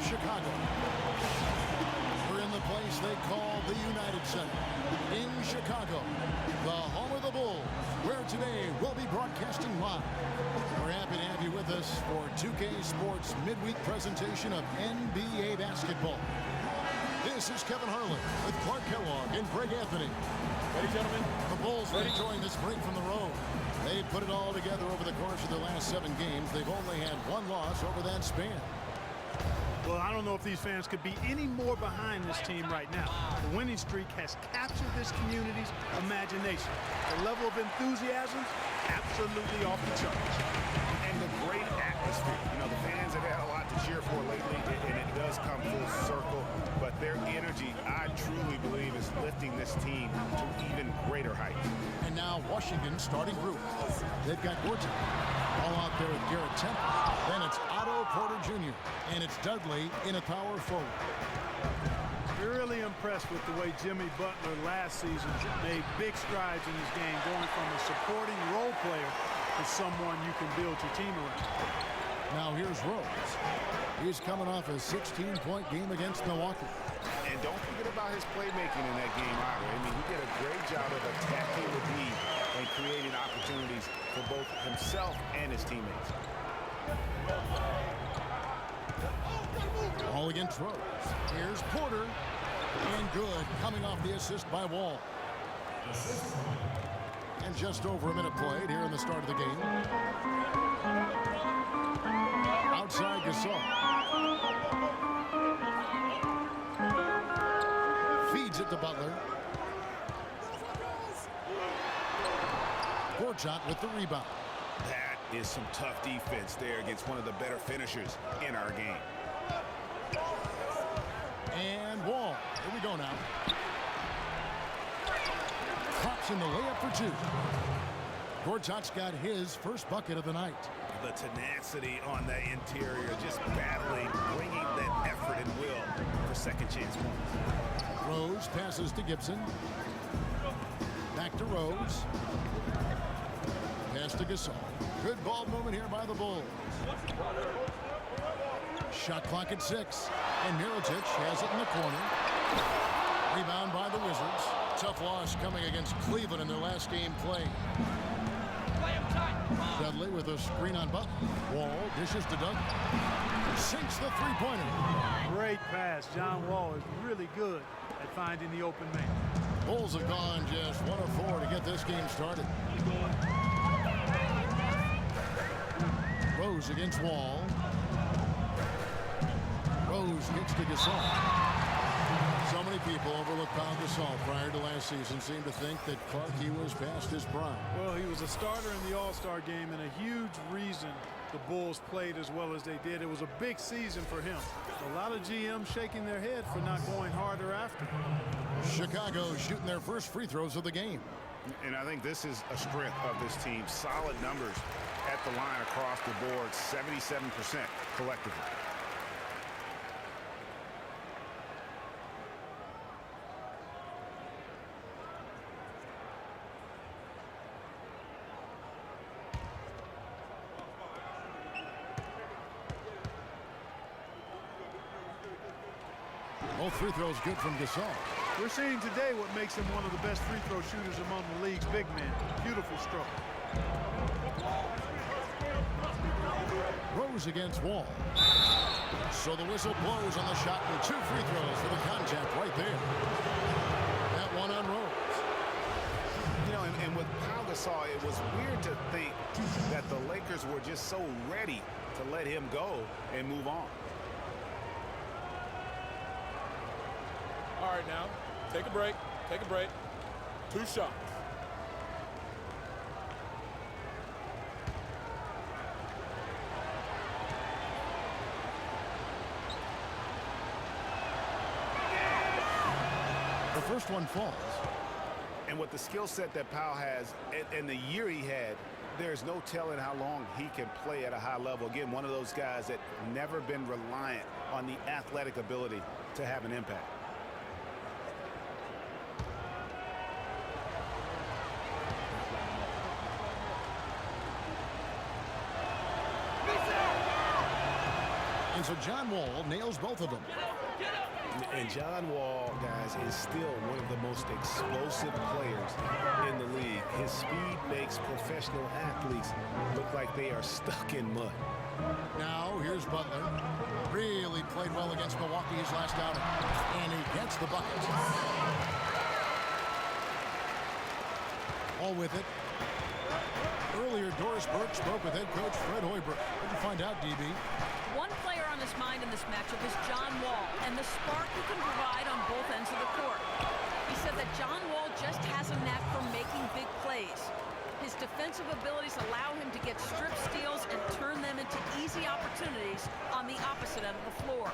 Chicago. We're in the place they call the United Center in Chicago, the home of the Bulls, where today we'll be broadcasting live. We're happy to have you with us for 2K Sports midweek presentation of NBA basketball. This is Kevin Harlan with Clark Kellogg and Greg Anthony. Ready, gentlemen? The Bulls are enjoying this break from the road. They put it all together over the course of the last 7 games. They've only had 1 loss over that span. Well, I don't know if these fans could be any more behind this team right now. The winning streak has captured this community's imagination. The level of enthusiasm, absolutely off the charts. And the great atmosphere. You know, the fans have had a lot to cheer for lately, and it does come full circle. But their energy, I truly believe, is lifting this team to even greater heights. And now Washington's starting group. They've got Gortat all out there with Garrett Temple. Then it's Otto Porter Jr. And it's Dudley in a power forward. Really impressed with the way Jimmy Butler last season made big strides in his game, going from a supporting role player to someone you can build your team around. Now here's Rose. He's coming off a 16-point game against Milwaukee. And don't forget about his playmaking in that game either. I mean, he did a great job of attacking the D and creating opportunities for both himself and his teammates. All against Rose. Here's Porter. And good, coming off the assist by Wall. And just over a minute played here in the start of the game. Outside Gasol. Feeds it to Butler. Gortat with the rebound. That is some tough defense there against one of the better finishers in our game. And Wall. Here we go now. Pops in the layup for 2. Gortat's got his first bucket of the night. The tenacity on the interior, just battling, bringing that effort and will for second chance points. Rose passes to Gibson. Back to Rose. Pass to Gasol. Good ball movement here by the Bulls. Shot clock at 6. And Mirotic has it in the corner. Rebound by the Wizards. Tough loss coming against Cleveland in their last game played. Dudley with a screen on Butler. Wall dishes to Doug. Sinks the three-pointer. Great pass. John Wall is really good at finding the open man. Bulls have gone just 1 of 4 to get this game started. Rose against Wall. Rose gets to Gasol. So many people overlook Pau Gasol prior to last season. Seemed to think that Clark, he was past his prime. Well, he was a starter in the All-Star game, and a huge reason the Bulls played as well as they did. It was a big season for him. A lot of GMs shaking their head for not going harder after. Chicago shooting their first free throws of the game. And I think this is a strength of this team. Solid numbers at the line across the board, 77% collectively. Both free throws good from Gasol. We're seeing today what makes him one of the best free throw shooters among the league's big men. Beautiful stroke. Rose against Wall. So the whistle blows on the shot with 2 free throws for the contact right there. That one on Rose. You know, and with Pau Gasol, it was weird to think that the Lakers were just so ready to let him go and move on. All right, now, take a break. Take a break. 2 shots. The first one falls. And with the skill set that Pau has and the year he had, there's no telling how long he can play at a high level. Again, one of those guys that never been reliant on the athletic ability to have an impact. And so John Wall nails both of them. And John Wall, guys, is still one of the most explosive players in the league. His speed makes professional athletes look like they are stuck in mud. Now, here's Butler. Really played well against Milwaukee his last outing. And he gets the bucket. All with it. Earlier, Doris Burke spoke with head coach Fred Hoiberg. What did you find out, DB? One player on his mind in this matchup is John Wall and the spark he can provide on both ends of the court. He said that John Wall just has a knack for making big plays. His defensive abilities allow him to get strip steals and turn them into easy opportunities on the opposite end of the floor.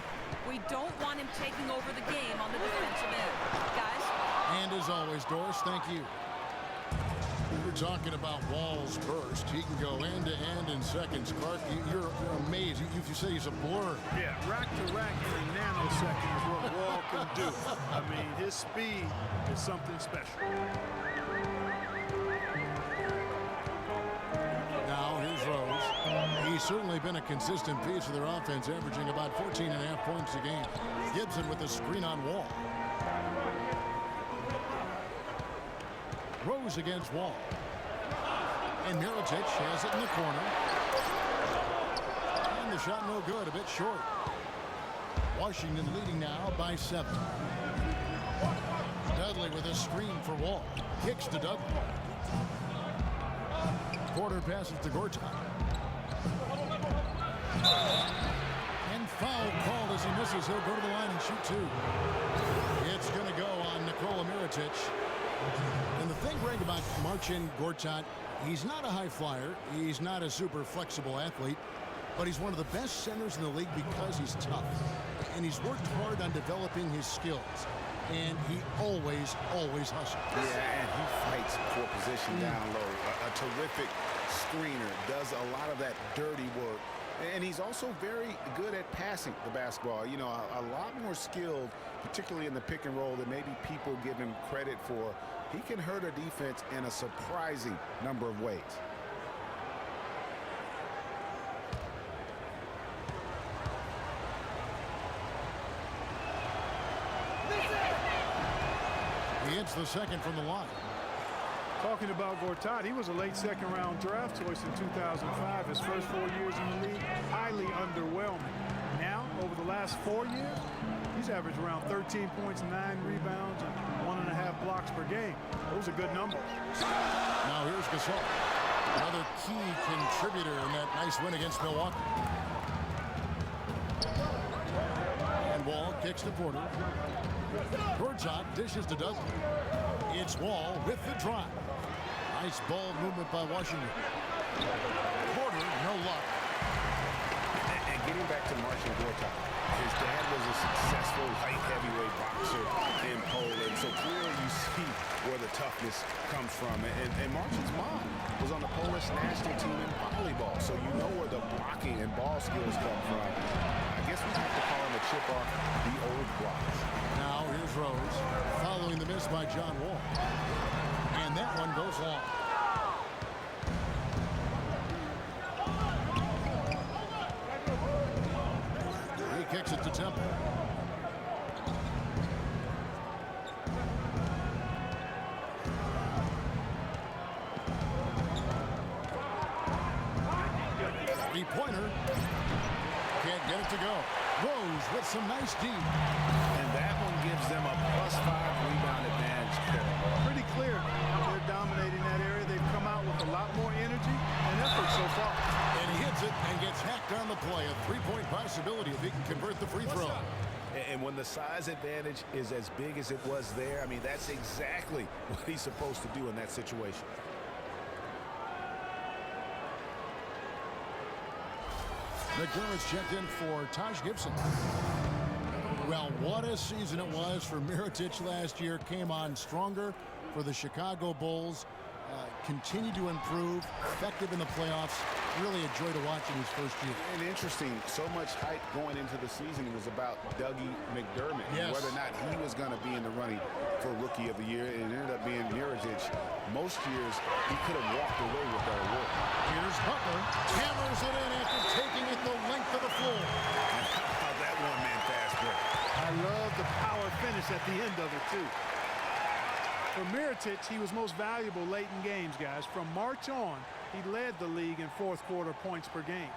We don't want him taking over the game on the defensive end. Guys? And as always, Doris, thank you. We're talking about Wall's burst. He can go end to end in seconds. Clark, you're amazed. You say he's a blur. Yeah, rack to rack in a nanosecond is what Wall can do. I mean, his speed is something special. Now, here's Rose. He's certainly been a consistent piece of their offense, averaging about 14.5 points a game. Gibson with a screen on Wall. Rose against Wall. And Mirotic has it in the corner. And the shot no good, a bit short. Washington leading now by 7. Dudley with a screen for Wall. Kicks to Dudley. Porter passes to Gortat. And foul called as he misses. He'll go to the line and shoot 2. It's going to go on Nikola Mirotic. And the thing, Greg, about Marcin Gortat, he's not a high flyer. He's not a super flexible athlete. But he's one of the best centers in the league because he's tough. And he's worked hard on developing his skills. And he always hustles. Yeah, and he fights for position down low. A terrific screener, does a lot of that dirty work. And he's also very good at passing the basketball. You know, a lot more skilled, particularly in the pick and roll, than maybe people give him credit for. He can hurt a defense in a surprising number of ways. He hits the second from the line. Talking about Gortat, he was a late second-round draft choice in 2005. His first 4 years in the league, highly underwhelming. Now, over the last 4 years, he's averaged around 13 points, 9 rebounds, and 1.5 blocks per game. Those are good numbers. Now here's Gasol. Another key contributor in that nice win against Milwaukee. And Wall kicks to Porter. Gortat dishes to Dudley. It's Wall with the drive. Nice ball movement by Washington. Porter, no luck. And getting back to Marcin Gortat, his dad was a successful light heavyweight boxer in Poland. So clearly you see where the toughness comes from. And Marcin's mom was on the Polish national team in volleyball. So you know where the blocking and ball skills come from. I guess we have to call him a chip off the old blocks. Now here's Rose, following the miss by John Wall. And that one goes long. He kicks it to Temple. Three-pointer. Can't get it to go. Rose with some nice D. And that one gives them a +5 rebound advantage. Pretty clear they're dominating that area. They've come out with a lot more energy and effort so far. And he hits it and gets hacked on the play. A three-point possibility if he can convert the free throw. And when the size advantage is as big as it was there, I mean, that's exactly what he's supposed to do in that situation. McDermott's checked in for Taj Gibson. Well, what a season it was for Mirotic last year. Came on stronger for the Chicago Bulls. Continued to improve. Effective in the playoffs. Really a joy to watch in his first year. And interesting, so much hype going into the season was about Dougie McDermott. Yes. Whether or not he was going to be in the running for Rookie of the Year. It ended up being Mirotic. Most years, he could have walked away with that award. Here's Butler. Hammers it in after taking it the length of the floor. Mirotic, he was most valuable late in games, guys. From March on, he led the league in fourth quarter points per game.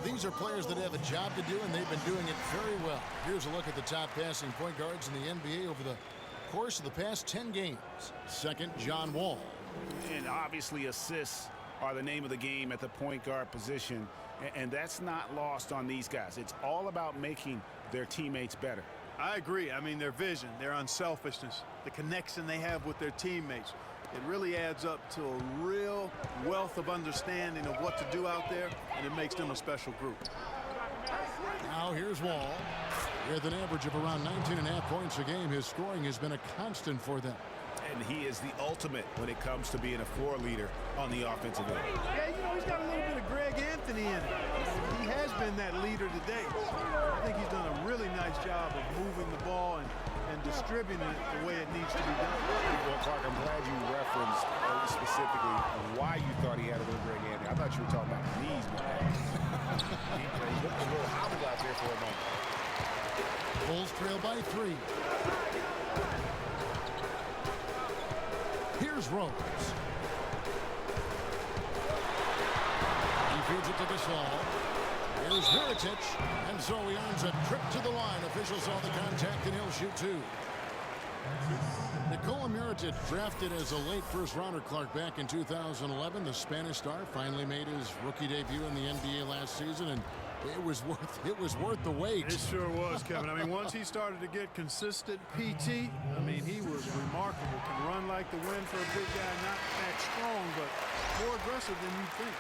These are players that have a job to do, and they've been doing it very well. Here's a look at the top passing point guards in the NBA over the course of the past 10 games. Second, John Wall. And obviously assists are the name of the game at the point guard position, and that's not lost on these guys. It's all about making their teammates better. I agree. I mean, their vision, their unselfishness, the connection they have with their teammates. It really adds up to a real wealth of understanding of what to do out there, and it makes them a special group. Now here's Wall. With an average of around 19.5 points a game, his scoring has been a constant for them. And he is the ultimate when it comes to being a floor leader on the offensive end. Yeah, you know, he's got a little bit of Greg Anthony in it. He has been that leader today. I think he's done a really nice job of moving the ball and distributing it the way it needs to be done. Well, Clark, I'm glad you referenced specifically why you thought he had a little Greg Anthony. I thought you were talking about knees, man. he looked a little hobbled out there for a moment. Bulls trail by 3. Here's Rose. He feeds it to Gasol. Here's Mirotic, and so he earns a trip to the line. Officials saw the contact, and he'll shoot 2. Nikola Mirotic, drafted as a late first-rounder, Clark, back in 2011. The Spanish star finally made his rookie debut in the NBA last season, and it was worth the wait. It sure was, Kevin. I mean, once he started to get consistent PT, I mean, he was remarkable. Can run like the wind for a big guy, not that strong, but more aggressive than you'd think.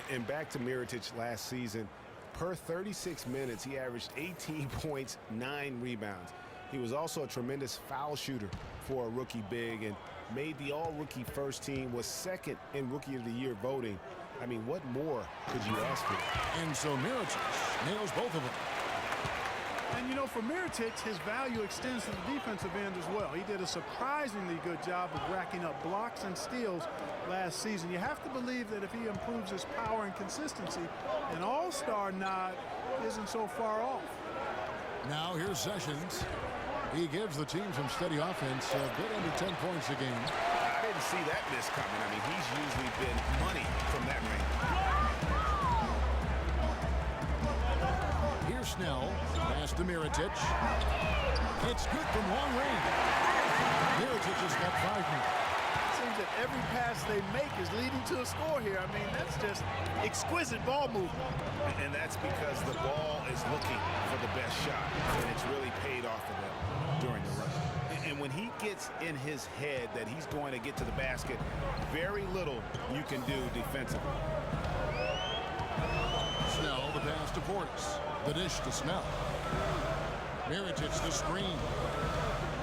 And back to Mirotic last season, per 36 minutes, he averaged 18 points, 9 rebounds. He was also a tremendous foul shooter for a rookie big and made the all-rookie first team, was second in Rookie of the Year voting. I mean, what more could you ask for? And so Mirotic nails both of them. And, you know, for Mirotic, his value extends to the defensive end as well. He did a surprisingly good job of racking up blocks and steals last season. You have to believe that if he improves his power and consistency, an all-star nod isn't so far off. Now here's Sessions. He gives the team some steady offense, a bit under 10 points a game. I didn't see that miss coming. I mean, he's usually been money from that range. Here's Snell. Pass to Mirotic. It's good from long range. Mirotic has got 5 now. Seems that every pass they make is leading to a score here. I mean, that's just exquisite ball movement. And that's because the ball is looking for the best shot, and it's really paid off for them during the run. And when he gets in his head that he's going to get to the basket, very little you can do defensively. Snell, the pass to Portis. The dish to Snell. Mirotic the screen.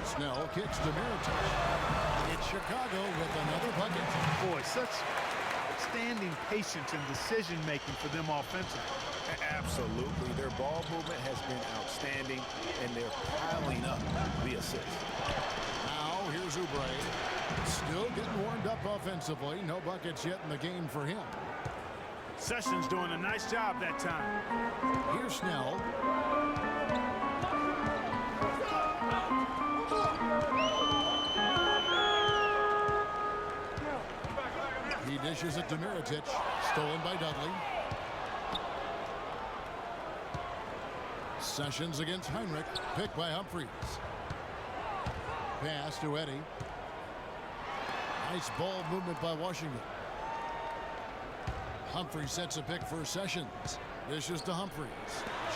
Snell kicks to Mirotic. It's Chicago with another bucket. Boy, such outstanding patience and decision-making for them offensively. Absolutely. Their ball movement has been outstanding, and they're piling up the assists. Now, here's Oubre. Still getting warmed up offensively. No buckets yet in the game for him. Sessions doing a nice job that time. Here's Snell. He dishes it to Mirotic. Stolen by Dudley. Sessions against Heinrich. Picked by Humphries. Pass to Eddie. Nice ball movement by Washington. Humphries sets a pick for Sessions. Dishes to Humphries.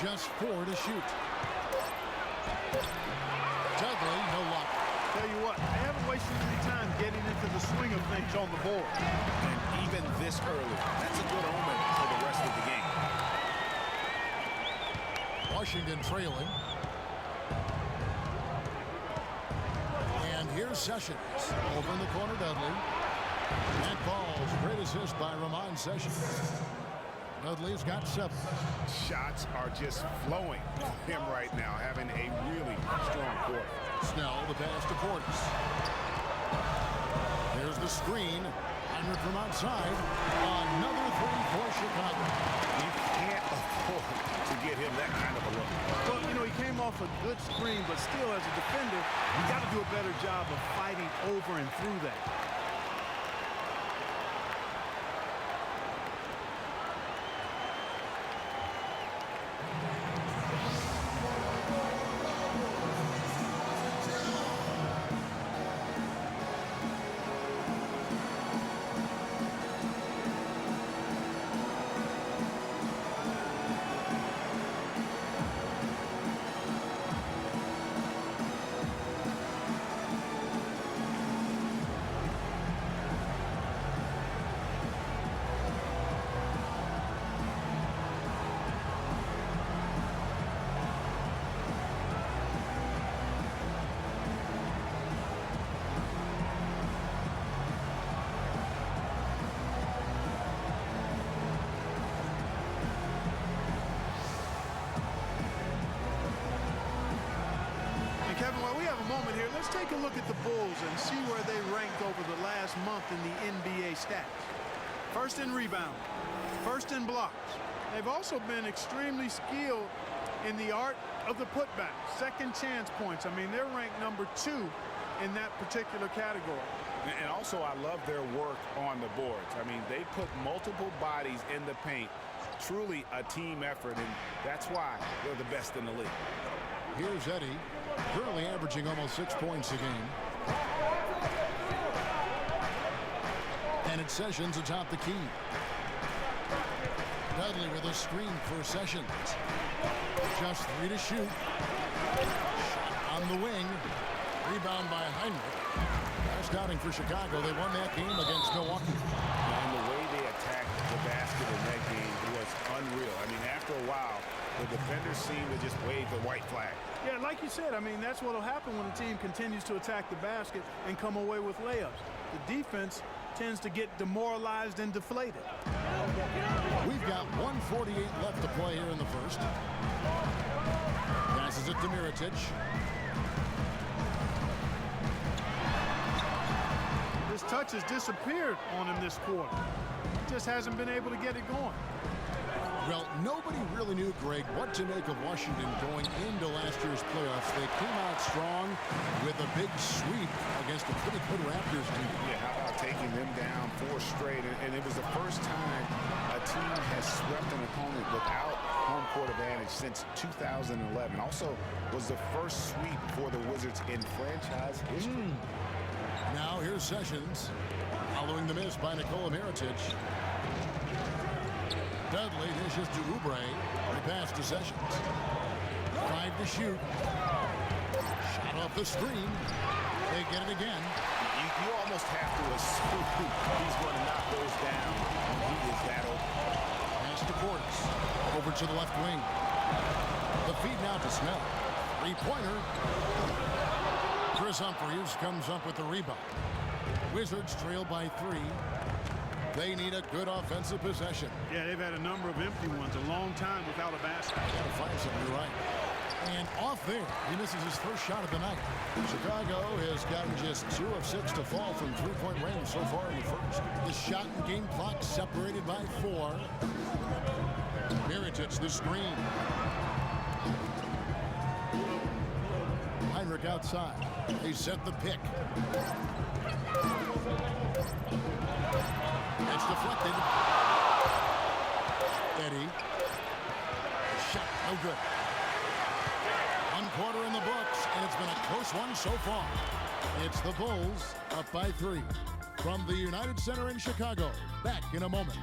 Just 4 to shoot. Dudley, no lock points on the board. And even this early, that's a good omen for the rest of the game. Washington trailing. And here's Sessions. Over in the corner, Dudley. That ball's great assist by Ramon Sessions. Dudley's got 7. Shots are just flowing from him right now, having a really strong quarter. Snell, the pass to Portis. There's the screen. Heinrich from outside. Another 3 for Chicago. You can't afford to get him that kind of a look. Well, you know, he came off a good screen, but still, as a defender, you got to do a better job of fighting over and through that. Kevin, while we have a moment here, let's take a look at the Bulls and see where they ranked over the last month in the NBA stats. First in rebound, first in blocks. They've also been extremely skilled in the art of the putback, second chance points. I mean, they're ranked number 2 in that particular category. And also, I love their work on the boards. I mean, they put multiple bodies in the paint. Truly a team effort, and that's why they're the best in the league. Here's Eddie, currently averaging almost 6 points a game. And it's Sessions atop the key. Dudley with a screen for Sessions. Just 3 to shoot. Shot on the wing. Rebound by Heinrich. Scouting for Chicago. They won that game against Milwaukee. And the way they attacked the basket in that game was unreal. I mean, after a while, the defenders seem to just wave the white flag. Yeah, like you said, I mean, that's what will happen when a team continues to attack the basket and come away with layups. The defense tends to get demoralized and deflated. We've got 1:48 left to play here in the first. Passes it to Mirotic. This touch has disappeared on him this quarter. Just hasn't been able to get it going. Well, nobody really knew, Greg, what to make of Washington going into last year's playoffs. They came out strong with a big sweep against a pretty good Raptors team. Yeah, how about taking them down 4 straight? And it was the first time a team has swept an opponent without home court advantage since 2011. Also was the first sweep for the Wizards in franchise history. Now here's Sessions, following the miss by Nikola Mirotic. Dudley dishes to Oubre. The pass to Sessions. 5 to shoot. Shot off the screen. They get it again. You almost have to assume he's going to knock those down when he is that open. Pass to Portis. Over to the left wing. The feed now to Snell. 3-pointer. Chris Humphries comes up with the rebound. Wizards trail by 3. They need a good offensive possession. Yeah, they've had a number of empty ones, a long time without a basket. Gotta find something, you're right. And off there, he misses his first shot of the night. Chicago has gotten just 2 of 6 to fall from 3-point range so far in the first. The shot and game clock separated by 4. Mirotic the screen. Heinrich outside. They set the pick. It's deflected. Eddie. Shot, no good. 1 quarter in the books, and it's been a close one so far. It's the Bulls up by 3. From the United Center in Chicago. Back in a moment.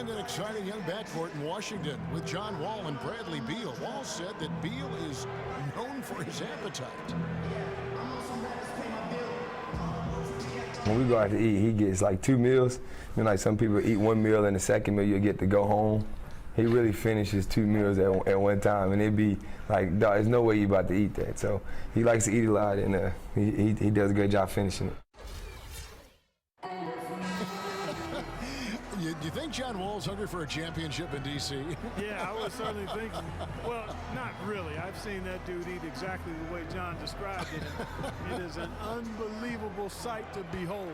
And an exciting young backcourt in Washington with John Wall and Bradley Beal. Wall said that Beal is known for his appetite. When we go out to eat, he gets like 2 meals. You know, like some people eat 1 meal and the second meal you get to go home. He really finishes 2 meals at one time, and it'd be like, dog, there's no way you about to eat that. So he likes to eat a lot, and he does a great job finishing it. You think John Wall's hungry for a championship in D.C.? Yeah, I was certainly thinking. Well, not really. I've seen that dude eat exactly the way John described it. It is an unbelievable sight to behold.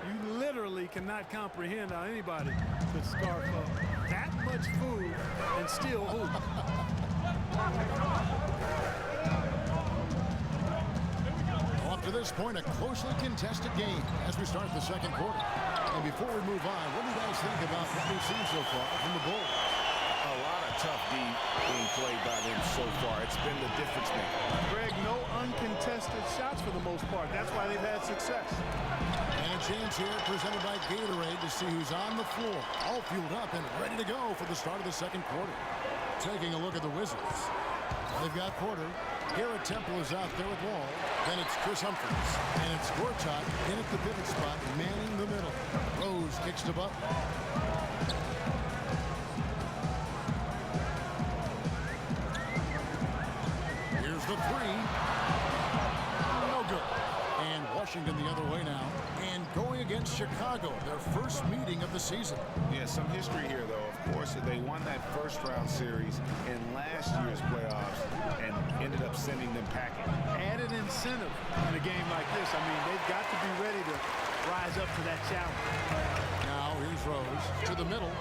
You literally cannot comprehend how anybody could scarf up that much food and still hoop. Up to this point, a closely contested game as we start the second quarter. And before we move on, what do you guys think about what we've seen so far from the Bulls? A lot of tough D being played by them so far. It's been the difference maker. Greg, no uncontested shots for the most part. That's why they've had success. And a chance here presented by Gatorade to see who's on the floor. All fueled up and ready to go for the start of the second quarter. Taking a look at the Wizards. They've got Porter. Garrett Temple is out there with Wall. Then it's Chris Humphries. And it's Gortat in at the pivot spot, manning the middle. Rose kicks to Butler. Here's the three. No good. And Washington the other way now. And going against Chicago, their first meeting of the season. Yeah, some history here, though. Of course, they won that first-round series in last year's playoffs and ended up sending them packing. Added incentive in a game like this. I mean, they've got to be ready to rise up to that challenge. Now here's Rose to the middle.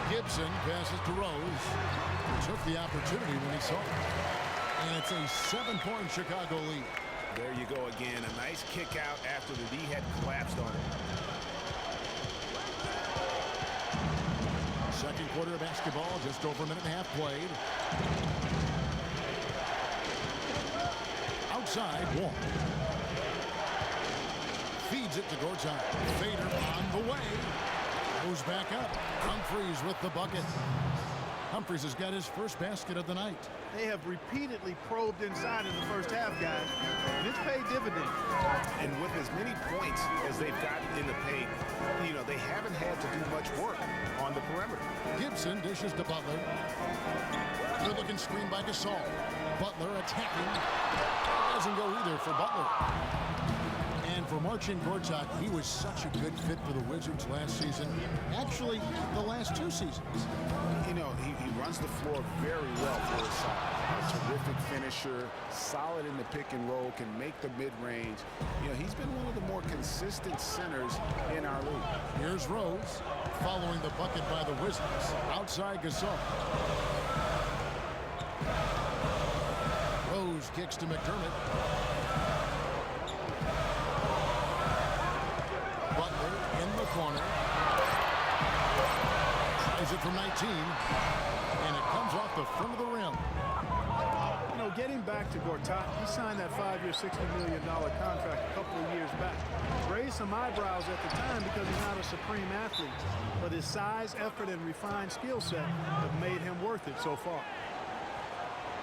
Gibson passes to Rose, who took the opportunity when he saw it. And it's a 7-point Chicago lead. There you go again. A nice kick out after the D had collapsed on it. Second quarter of basketball, just over a minute and a half played. Outside, Wall. Feeds it to Gortat. Fader on the way. Goes back up. Humphries with the bucket. Humphries has got his first basket of the night. They have repeatedly probed inside in the first half, guys, and it's paid dividends. And with as many points as they've gotten in the paint, you know, they haven't had to do much work on the perimeter. Gibson dishes to Butler. Good looking screen by Gasol. Butler attacking. Doesn't go either for Butler. And for Marcin Gortat, he was such a good fit for the Wizards last season. Actually, the last 2 seasons. You know, he runs the floor very well for his side. A terrific finisher, solid in the pick and roll, can make the mid-range. You know, he's been one of the more consistent centers in our league. Here's Rose following the bucket by the Wizards. Outside Gasol. Rose kicks to McDermott. Butler in the corner. Tries it from 19. And it comes off the front of the rim. You know, getting back to Gortat, he signed that 5-year, $60 million contract a couple of years back. Raised some eyebrows at the time because he's not a supreme athlete. But his size, effort, and refined skill set have made him worth it so far.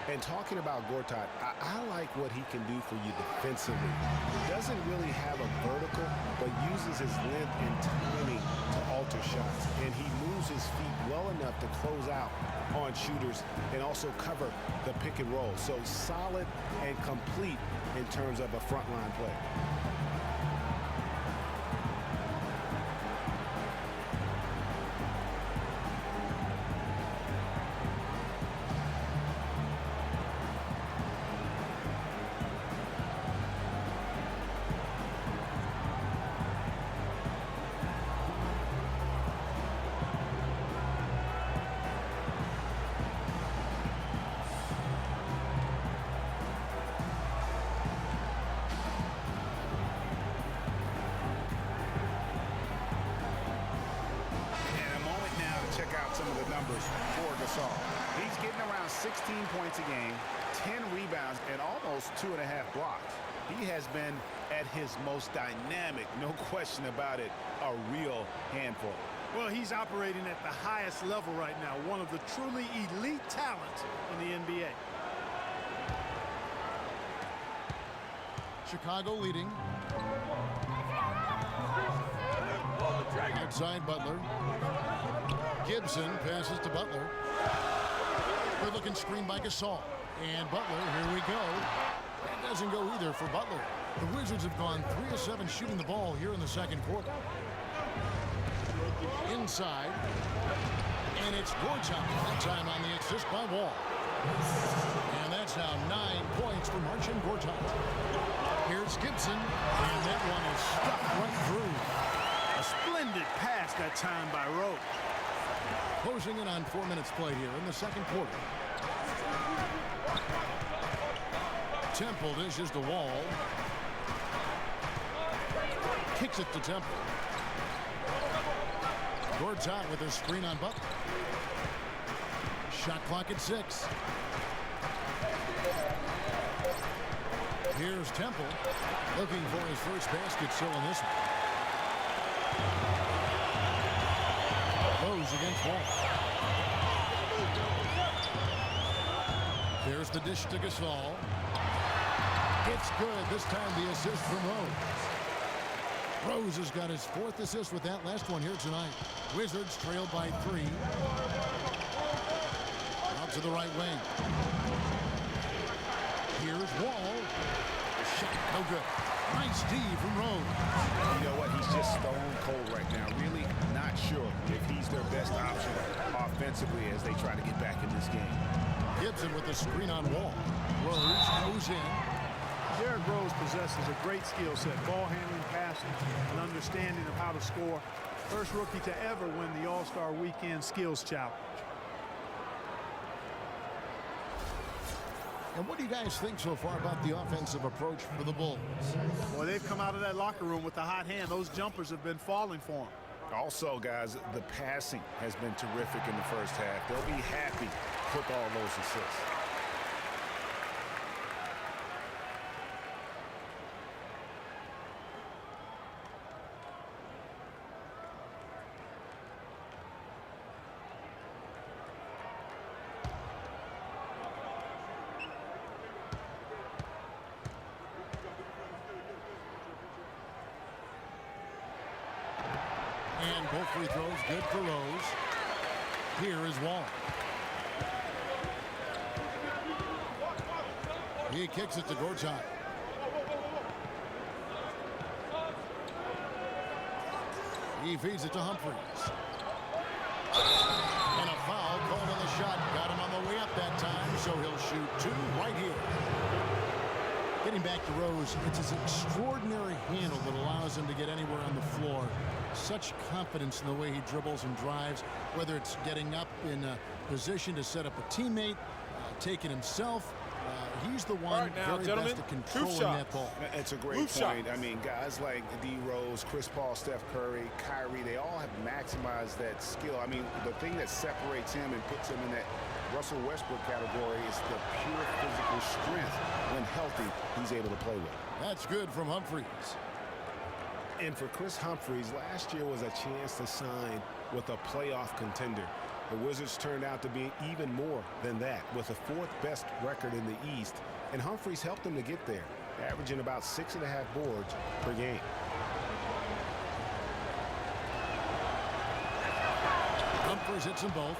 And talking about Gortat, I like what he can do for you defensively. He doesn't really have a vertical, but uses his length and timing to alter shots. And he moves his feet well enough to close out on shooters and also cover the pick and roll. So solid and complete in terms of a frontline play. Some of the numbers for Gasol. He's getting around 16 points a game, 10 rebounds, and almost 2.5 blocks. He has been at his most dynamic, no question about it, a real handful. Well, he's operating at the highest level right now, one of the truly elite talents in the NBA. Chicago leading. Outside Butler. Gibson passes to Butler. Good looking screen by Gasol. And Butler, here we go. That doesn't go either for Butler. The Wizards have gone 3 of 7 shooting the ball here in the second quarter. Inside. And it's Gortat. That time on the assist by Wall. And that's now 9 points for Marcin Gortat. Here's Gibson. And that one is stuck right through. A splendid pass that time by Rose. Closing in on 4 minutes played here in the second quarter. Temple dishes to Wall. Kicks it to Temple. Gortat with a screen on Butler. Shot clock at 6. Here's Temple looking for his first basket still in this one. Rose against Wall. There's the dish to Gasol. It's good. This time the assist from Rose. Rose has got his 4th assist with that last one here tonight. Wizards trailed by 3. Out to the right wing. Here's Wall. Shot no good. Nice D from Rose. You know what? He's just stone cold right now. Really not sure if he's their best option offensively as they try to get back in this game. Gibson with the screen on Wall. Rose goes in. Derrick Rose possesses a great skill set, ball handling, passing, and understanding of how to score. First rookie to ever win the All-Star Weekend Skills Challenge. And what do you guys think so far about the offensive approach for the Bulls? Boy, they've come out of that locker room with the hot hand. Those jumpers have been falling for them. Also, guys, the passing has been terrific in the first half. They'll be happy with all those assists. And both free throws good for Rose. Here is Wall. He kicks it to Gortat. He feeds it to Humphries. And a foul called on the shot. Got him on the way up that time, so he'll shoot 2 right here. Getting back to Rose, it's his extraordinary handle that allows him to get anywhere on the floor. Such confidence in the way he dribbles and drives, whether it's getting up in a position to set up a teammate, taking himself. He's the one now, very best at controlling that ball. It's a great point. I mean, guys like D. Rose, Chris Paul, Steph Curry, Kyrie, they all have maximized that skill. I mean, the thing that separates him and puts him in that Russell Westbrook category is the pure physical strength. When healthy, he's able to play with. That's good from Humphries. And for Chris Humphries, last year was a chance to sign with a playoff contender. The Wizards turned out to be even more than that, with the 4th best record in the East, and Humphries helped them to get there, averaging about 6.5 boards per game. Humphries hits them both.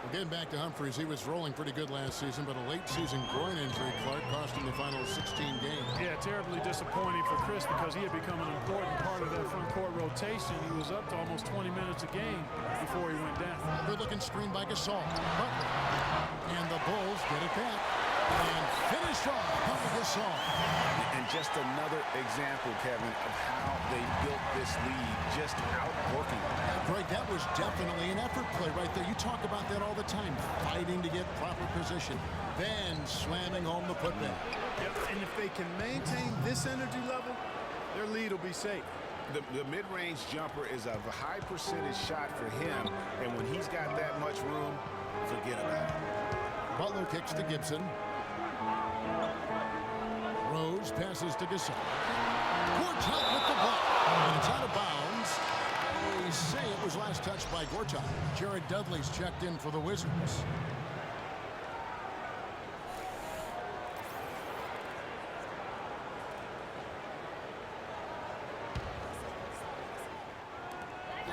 We're getting back to Humphries. He was rolling pretty good last season, but a late season groin injury, Clark, cost him the final 16 games. Yeah, terribly disappointing for Chris because he had become an important part of that front court rotation. He was up to almost 20 minutes a game before he went down. Good looking screen by Gasol. Butler. And the Bulls get it back. And finish off by Gasol. And just another example, Kevin, of how they built this lead, just outworking. Greg, that was definitely an effort play right there. You talk about that all the time, fighting to get proper position, then slamming home the putback. Yep, and if they can maintain this energy level, their lead will be safe. The mid-range jumper is a high percentage shot for him, and when he's got that much room, forget about it. Butler kicks to Gibson. Rose passes to Gasol. Gortat with the block. And it's out of bounds. He's say it was last touched by Gortat. Jared Dudley's checked in for the Wizards.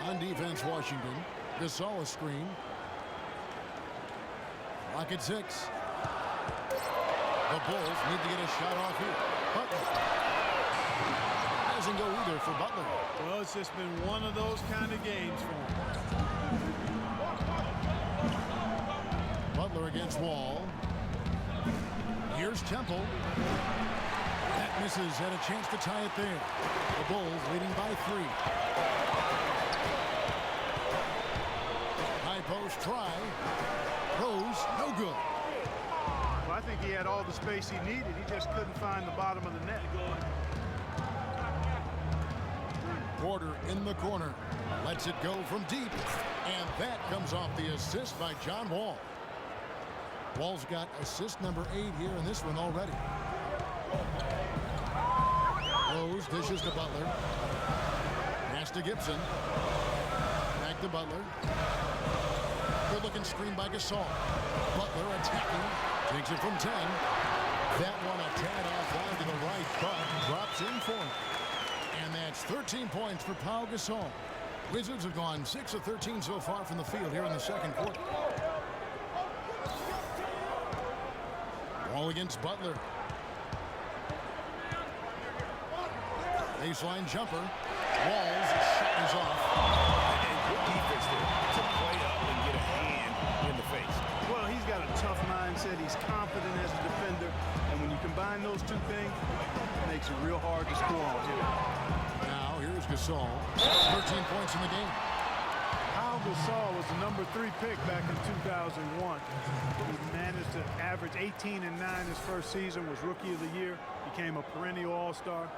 On defense, Washington. Gasol a screen. Rocket 6. The Bulls need to get a shot off here. Butler. Doesn't go either for Butler. Well, it's just been one of those kind of games for him. Butler against Wall. Here's Temple. That misses. Had a chance to tie it there. The Bulls leading by 3. High post try. Rose, no good. Well, I think he had all the space he needed. He just couldn't find the bottom of the net. Porter in the corner. Lets it go from deep. And that comes off the assist by John Wall. Wall's got assist number 8 here in this one already. Rose dishes to Butler. Pass to Gibson. Back to Butler. Good looking screen by Gasol. Butler attacking. Takes it from 10. That one a tad offline to the right, but drops in for him. And that's 13 points for Pau Gasol. Wizards have gone 6 of 13 so far from the field here in the second quarter. Wall against Butler. Baseline jumper. Wall's shot is off. And good defense there to play up and get a hand in the face. Well, he's got a tough mindset. He's confident as a defender. And when you combine those two things, it makes it real hard to score on him. Now, here's Gasol. 13 points in the game. Pau Gasol was the number 3 pick back in 2001. He managed to average 18 and 9 his first season, was Rookie of the Year, became a perennial All-Star.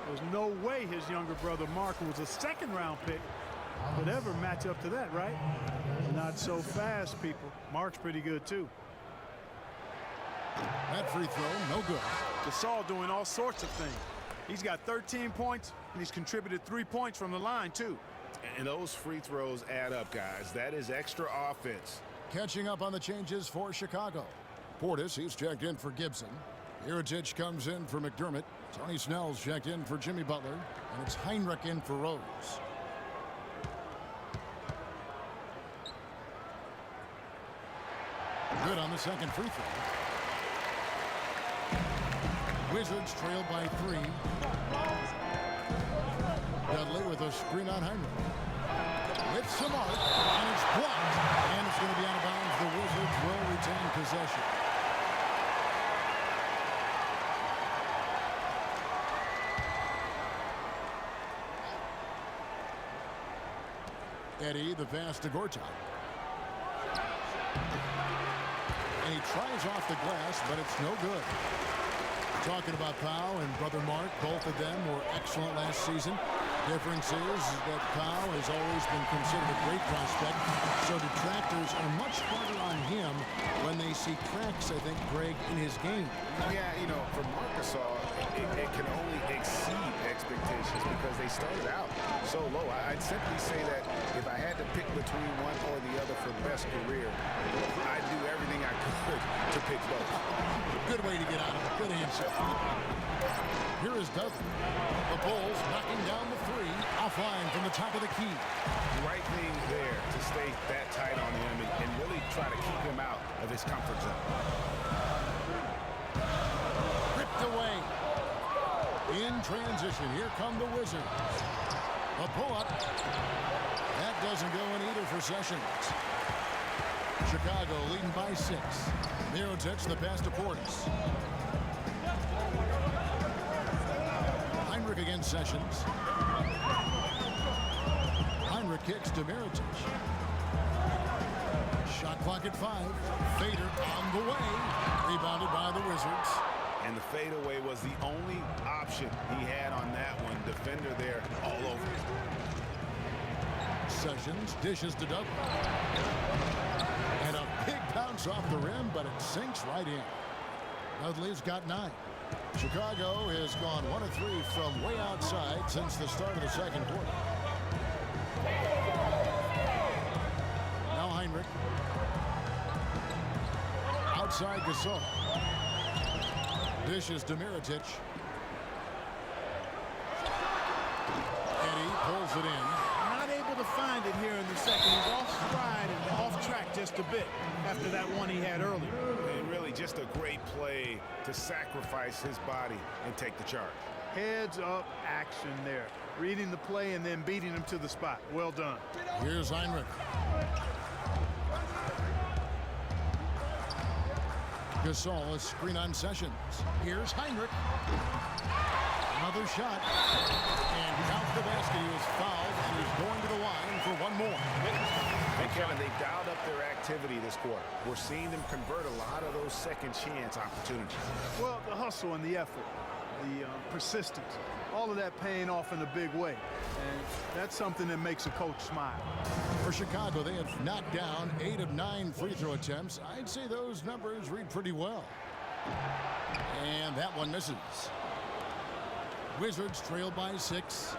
There's no way his younger brother Mark, who was a second-round pick, would ever match up to that, right? Not so fast, people. Mark's pretty good, too. That free throw, no good. Gasol doing all sorts of things. He's got 13 points, and he's contributed 3 points from the line, too. And those free throws add up, guys. That is extra offense. Catching up on the changes for Chicago. Portis, he's checked in for Gibson. Mirotic comes in for McDermott. Tony Snell's checked in for Jimmy Butler. And it's Heinrich in for Rose. Good on the second free throw. Wizards trailed by 3. Dudley with a screen on Heinrich. With some arc, and it's blocked. And it's going to be out of bounds. The Wizards will retain possession. Eddie, the pass to Gortat. And he tries off the glass, but it's no good. Talking about Pau and brother Mark, both of them were excellent last season. Difference is that Pau has always been considered a great prospect, so detractors are much harder on him when they see cracks, I think, Greg, in his game. Yeah, you know, for Marc Gasol, it can only exceed expectations because they started out so low. I'd simply say that if I had to pick between one or the other for best career, I'd do everything I could to pick both. Good way to get out of it. Good answer. Here is Dudley. The Bulls knocking down the 3. Offline from the top of the key. Right thing there to stay that tight on him and really try to keep him out of his comfort zone. Ripped away. In transition, here come the Wizards. A pull-up. That doesn't go in either for Sessions. Chicago leading by 6. Mirotic, the pass to Portis. Heinrich against Sessions. Heinrich kicks to Mirotic. Shot clock at 5. Fader on the way. Rebounded by the Wizards. And the fadeaway was the only option he had on that one. Defender there all over it. Sessions dishes to Dudley. And a big bounce off the rim, but it sinks right in. Dudley's got 9. Chicago has gone 1 of 3 from way outside since the start of the second quarter. inside Gasol. Dishes to Mirotic. Eddie pulls it in. Not able to find it here in the second. He's off stride and off track just a bit after that one he had earlier. And really just a great play to sacrifice his body and take the charge. Heads up action there. Reading the play and then beating him to the spot. Well done. Here's Heinrich. Gasol, a screen on Sessions. Here's Heinrich. Another shot. And counts the basket. He was fouled and he's going to the line for one more. Hey, Kevin, they've dialed up their activity this quarter. We're seeing them convert a lot of those second chance opportunities. Well, the hustle and the effort, the persistence, all of that paying off in a big way. And that's something that makes a coach smile. For Chicago, they have knocked down 8 of 9 free throw attempts. I'd say those numbers read pretty well. And that one misses. Wizards trail by 6.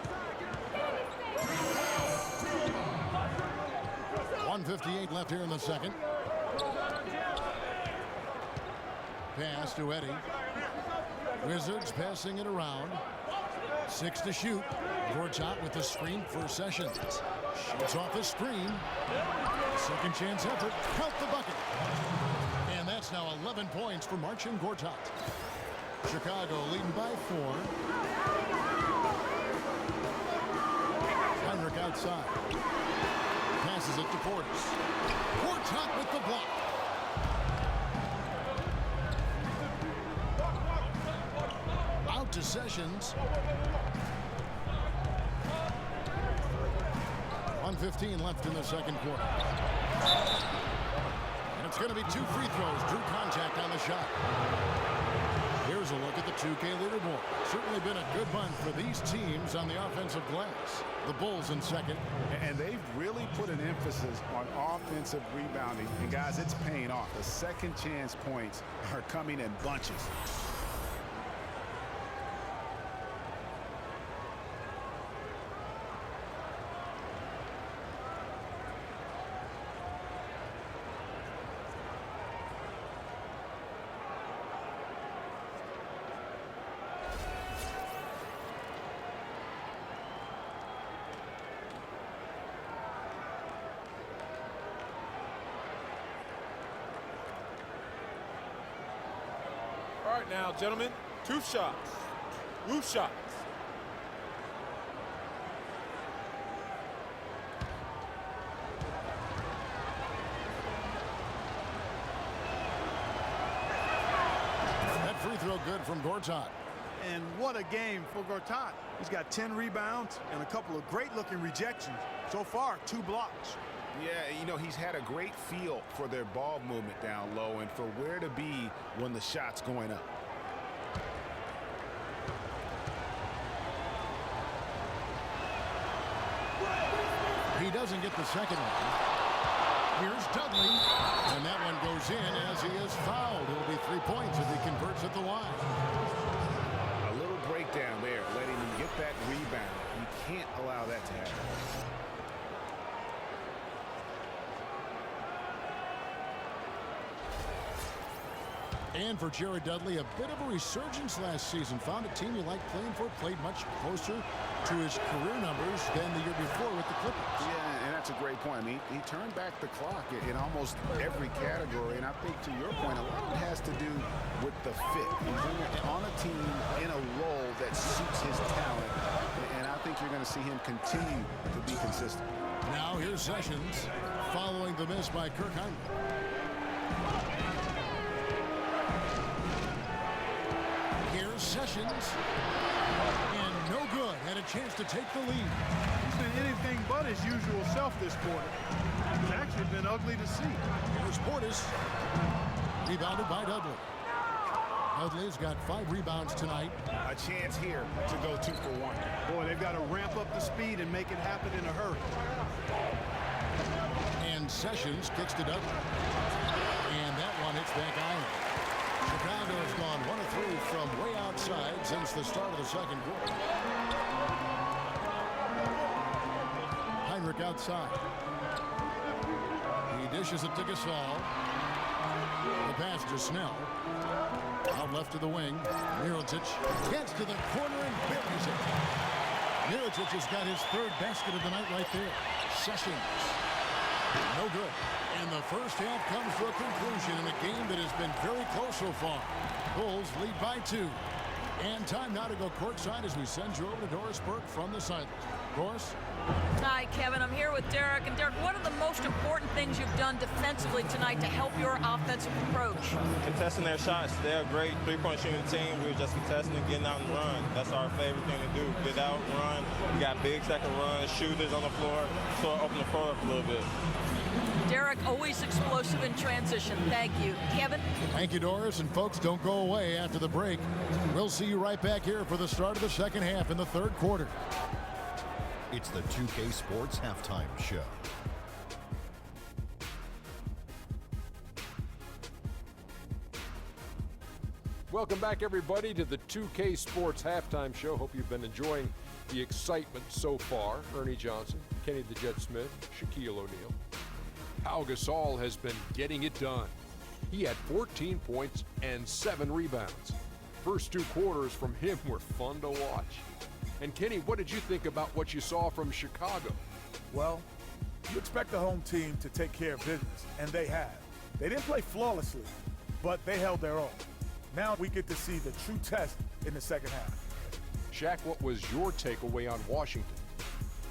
1:58 left here in the second. Pass to Eddie. Wizards passing it around. 6 to shoot. Gortat with the screen for Sessions. Shoots off the screen. Second chance effort. Count the bucket. And that's now 11 points for Marcin Gortat. Chicago leading by 4. Heinrich outside. Passes it to Portis. Gortat with the block. Out to Sessions. 1:15 left in the second quarter. And it's going to be 2 free throws. Drew contact on the shot. Here's a look at the 2K leaderboard. Certainly been a good month for these teams on the offensive glass. The Bulls in second. And they've really put an emphasis on offensive rebounding. And, guys, it's paying off. The second chance points are coming in bunches. All right, now, gentlemen, 2 shots. 2 shots. That free throw good from Gortat. And what a game for Gortat. He's got 10 rebounds and a couple of great-looking rejections. So far, 2 blocks. Yeah, you know, he's had a great feel for their ball movement down low and for where to be when the shot's going up. He doesn't get the second one. Here's Dudley. And that one goes in as he is fouled. It'll be 3 points if he converts at the line. A little breakdown there, letting him get that rebound. You can't allow that to happen. And for Jared Dudley, a bit of a resurgence last season. Found a team he liked playing for, played much closer to his career numbers than the year before with the Clippers. Yeah, and that's a great point. I mean, he turned back the clock in almost every category, and I think to your point, a lot of it has to do with the fit. He's on a team in a role that suits his talent, and I think you're going to see him continue to be consistent. Now here's Sessions following the miss by Kirk Heinrich. Here's Sessions. And no good. Had a chance to take the lead. He's been anything but his usual self this quarter. It's actually been ugly to see. Here's Portis. Rebounded by Dudley. Dudley's got 5 rebounds tonight. A chance here to go 2 for 1. Boy, they've got to ramp up the speed and make it happen in a hurry. And Sessions kicks to Dudley. And that one hits back iron. Chicago has gone 1 of 3 from way outside since the start of the second quarter. Heinrich outside. He dishes it to Gasol. The pass to Snell. Out left to the wing. Mirotic gets to the corner and buries it. Mirotic has got his third basket of the night right there. Sessions. No good. And the first half comes to a conclusion in a game that has been very close so far. Bulls lead by 2. And time now to go courtside as we send you over to Doris Burke from the sideline. Doris? Hi, Kevin. I'm here with Derek. And Derek, what are the most important things you've done defensively tonight to help your offensive approach? Contesting their shots. They're a great three-point shooting team. We were just contesting and getting out and run. That's our favorite thing to do. Get out, run. We got bigs that can run, shooters on the floor, so open the floor up a little bit. Derek, always explosive in transition. Thank you. Kevin? Thank you, Doris. And folks, don't go away after the break. We'll see you right back here for the start of the second half in the third quarter. It's the 2K Sports Halftime Show. Welcome back, everybody, to the 2K Sports Halftime Show. Hope you've been enjoying the excitement so far. Ernie Johnson, Kenny the Jet Smith, Shaquille O'Neal. Pau Gasol has been getting it done. He had 14 points and 7 rebounds. First 2 quarters from him were fun to watch. And Kenny, what did you think about what you saw from Chicago? Well, you expect the home team to take care of business, and they have. They didn't play flawlessly, but they held their own. Now we get to see the true test in the second half. Shaq, what was your takeaway on Washington?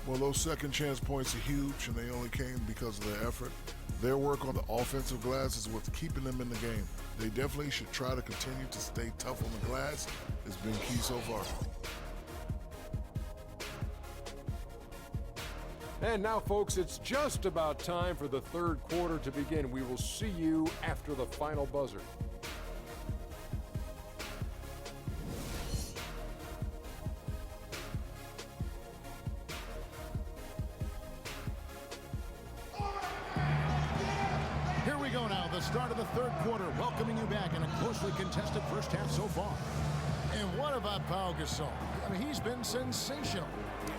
Well, those second chance points are huge, and they only came because of their effort. Their work on the offensive glass is what's keeping them in the game. They definitely should try to continue to stay tough on the glass. It's been key so far. And now, folks, it's just about time for the third quarter to begin. We will see you after the final buzzer. Here we go now, the start of the third quarter, welcoming you back in a closely contested first half so far. And what about Pau Gasol? I mean, he's been sensational.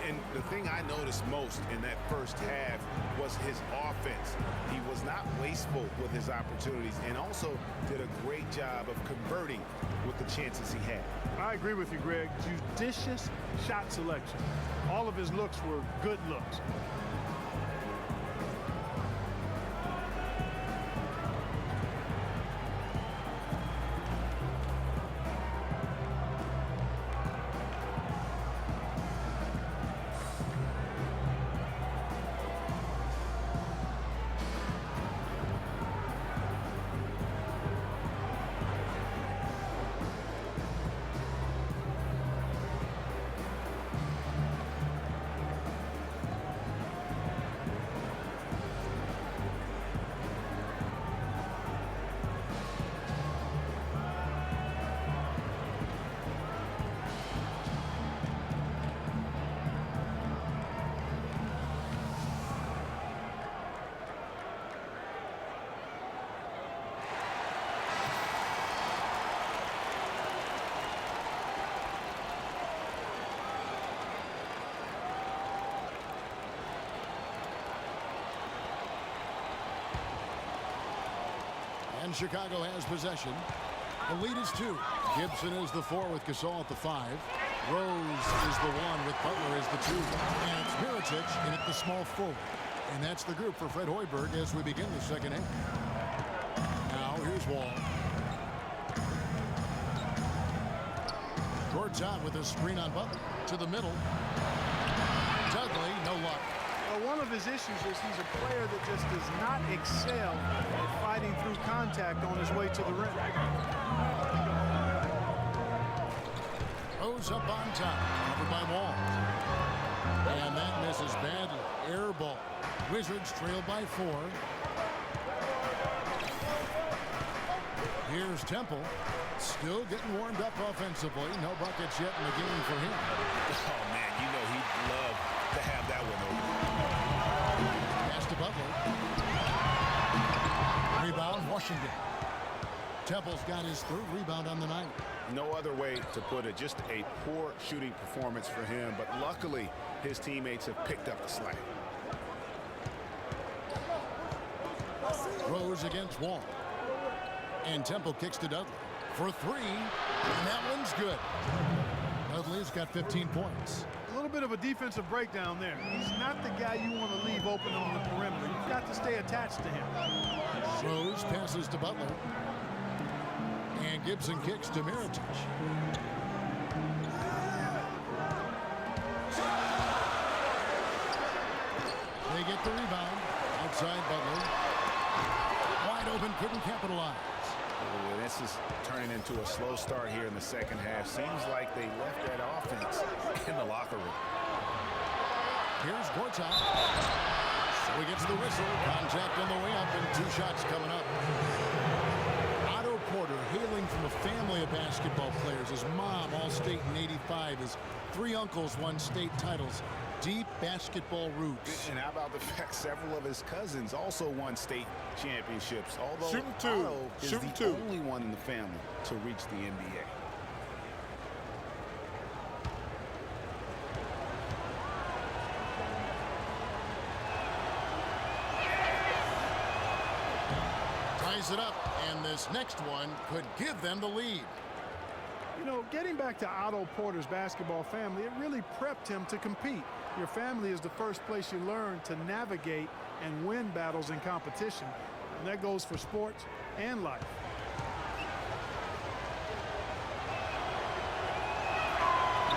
And the thing I noticed most in that first half was his offense. He was not wasteful with his opportunities and also did a great job of converting with the chances he had. I agree with you, Greg. Judicious shot selection. All of his looks were good looks. And Chicago has possession. The lead is 2. Gibson is the 4 with Gasol at the 5. Rose is the 1 with Butler as the 2. And it's Mirotic in at the small forward. And that's the group for Fred Hoiberg as we begin the second half. Now here's Wall. Towards out with a screen on Butler. To the middle. Dudley, no luck. Well, one of his issues is he's a player that just does not excel at fighting through contact on his way to the rim. Rose up on top, covered by Wall. And that misses badly. Air ball. Wizards trail by 4. Here's Temple. Still getting warmed up offensively. No buckets yet in the game for him. Oh, man, you know he'd love to have that one over. Pass to Butler. Rebound, Washington. Temple's got his 3rd rebound on the night. No other way to put it. Just a poor shooting performance for him. But luckily, his teammates have picked up the slack. Rose against Wall. And Temple kicks to Dudley for three, and that one's good. Dudley's got 15 points. A little bit of a defensive breakdown there. He's not the guy you want to leave open on the perimeter. You've got to stay attached to him. Rose passes to Butler. And Gibson kicks to Mirotic. They get the rebound. Outside Butler. Wide open, couldn't capitalize. Ooh, this is turning into a slow start here in the second half. Seems like they left that offense in the locker room. Here's Gortat. So he gets the whistle. Contact on the way up and 2 shots coming up. Otto Porter, hailing from a family of basketball players. His mom, All-State in '85. His 3 uncles won state titles. Deep basketball roots. And how about the fact several of his cousins also won state championships, although Shooting two. Otto is Shooting the two. only one in the family to reach the NBA. Ties it up, and this next one could give them the lead. You know, getting back to Otto Porter's basketball family, it really prepped him to compete. Your family is the first place you learn to navigate and win battles in competition. And that goes for sports and life.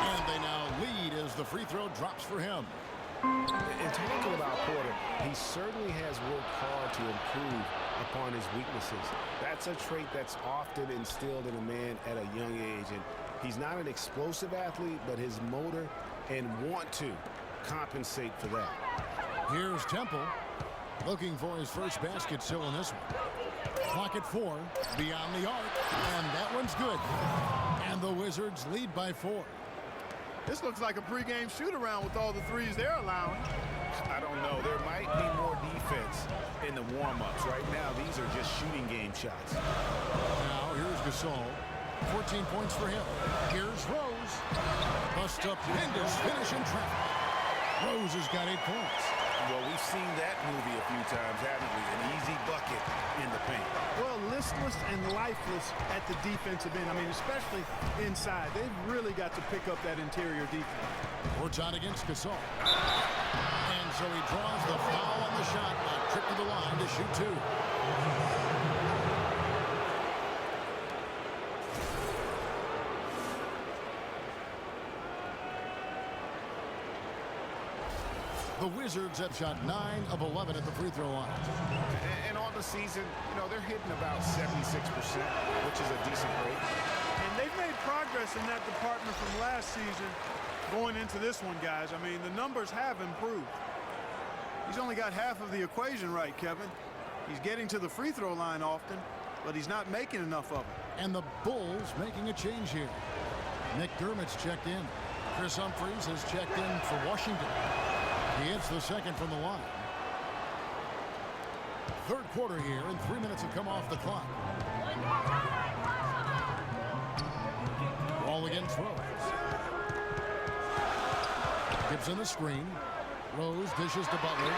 And they now lead as the free throw drops for him. In talking about Porter, he certainly has worked hard to improve upon his weaknesses. That's a trait that's often instilled in a man at a young age. And he's not an explosive athlete, but his motor and want to compensate for that. Here's Temple looking for his first basket still in this one. Clock at 4, beyond the arc, and that one's good. And the Wizards lead by 4. This looks like a pregame shoot-around with all the threes they're allowing. I don't know. There might be more defense in the warm-ups. Right now, these are just shooting game shots. Now, here's Gasol. 14 points for him. Here's Rose. A stupendous finish in traffic. Rose has got 8 points. Well, we've seen that movie a few times, haven't we? An easy bucket in the paint. Well, listless and lifeless at the defensive end. I mean, especially inside. They've really got to pick up that interior defense. Gortat against Gasol. And so he draws the foul on the shot. A trip to the line to shoot 2. The Wizards have shot 9 of 11 at the free throw line. And on the season, you know, they're hitting about 76%, which is a decent rate. And they've made progress in that department from last season going into this one, guys. I mean, the numbers have improved. He's only got half of the equation right, Kevin. He's getting to the free throw line often, but he's not making enough of it. And the Bulls making a change here. McDermott's checked in. Chris Humphries has checked in for Washington. He hits the second from the line. Third quarter here, and 3 minutes have come off the clock. Ball against Rose. Gibson the screen. Rose dishes to Butler.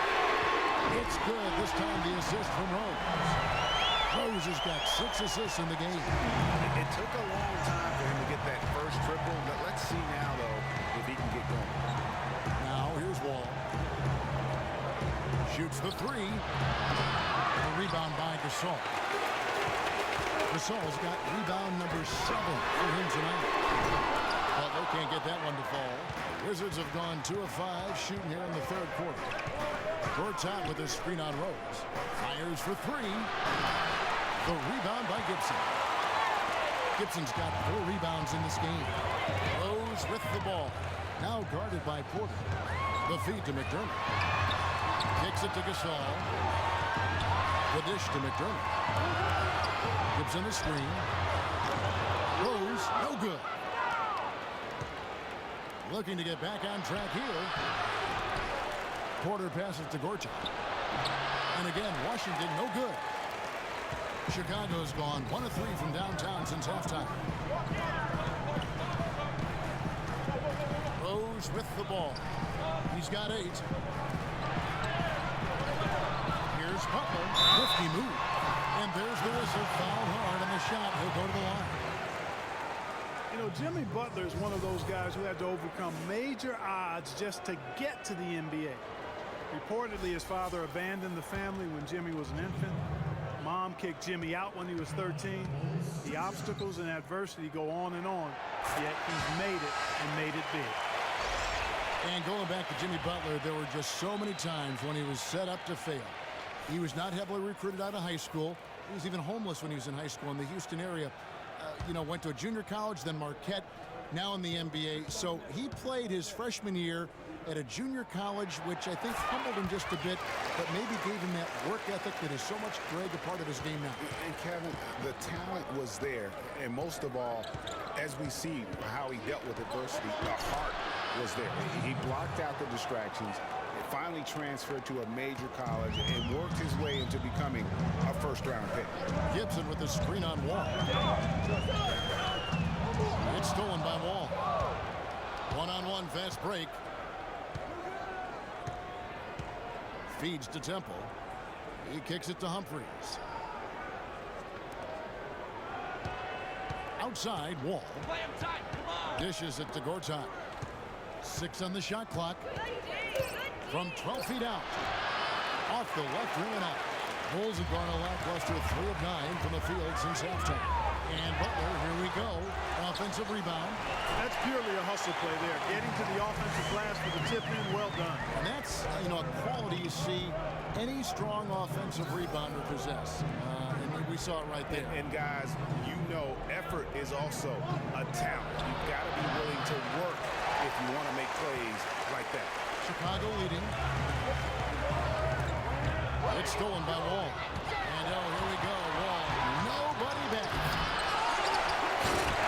It's good. This time the assist from Rose. Rose has got 6 assists in the game. It took a long time for him to get that first triple, but let's see now, though, if he can get going. Now here's Wall. Shoots the 3. The rebound by Gasol. Gasol's got rebound number 7 for him tonight. Butler can't get that one to fall. Wizards have gone 2 of 5 shooting here in the third quarter. Gortat with a screen on Rose. Fires for 3. The rebound by Gibson. Gibson's got 4 rebounds in this game. Rose with the ball. Now guarded by Porter. The feed to McDermott. Kicks it to Gasol. The dish to McDermott. Gibson the screen. Rose, no good. Looking to get back on track here. Porter passes to Gortat. And again, Washington, no good. Chicago's gone 1 of 3 from downtown since halftime. Rose with the ball. He's got 8. Here's Butler. Nifty move. And there's the whistle. Fouled hard on the shot. He'll go to the line. You know, Jimmy Butler is one of those guys who had to overcome major odds just to get to the NBA. Reportedly, his father abandoned the family when Jimmy was an infant. Mom kicked Jimmy out when he was 13. The obstacles and adversity go on, yet he's made it and made it big. And going back to Jimmy Butler, there were just so many times when he was set up to fail. He was not heavily recruited out of high school. He was even homeless when he was in high school in the Houston area. Went to a junior college, then Marquette, now in the NBA. So he played his freshman year at a junior college, which I think humbled him just a bit, but maybe gave him that work ethic that is so much Greg a part of his game now. And Kevin, the talent was there, and most of all, as we see how he dealt with adversity, the heart was there. He blocked out the distractions, finally transferred to a major college, and worked his way into becoming a first-round pick. Gibson with the screen on Wall. It's stolen by Wall. One-on-one fast break. Feeds to Temple. He kicks it to Humphries. Outside, Wall. Dishes it to Gortat. 6 on the shot clock. From 12 feet out. Off the left rim and out. Bulls have gone a lackluster 3 of 9 from the field since halftime. And Butler, here we go. Offensive rebound. That's purely a hustle play there. Getting to the offensive glass for the tip in, well done. And that's, a quality you see any strong offensive rebounder possess. And we saw it right there. And guys, effort is also a talent. You've got to be willing to work if you want to make plays like that. Chicago leading. It's stolen by Wall. And here we go. Wall. Nobody back.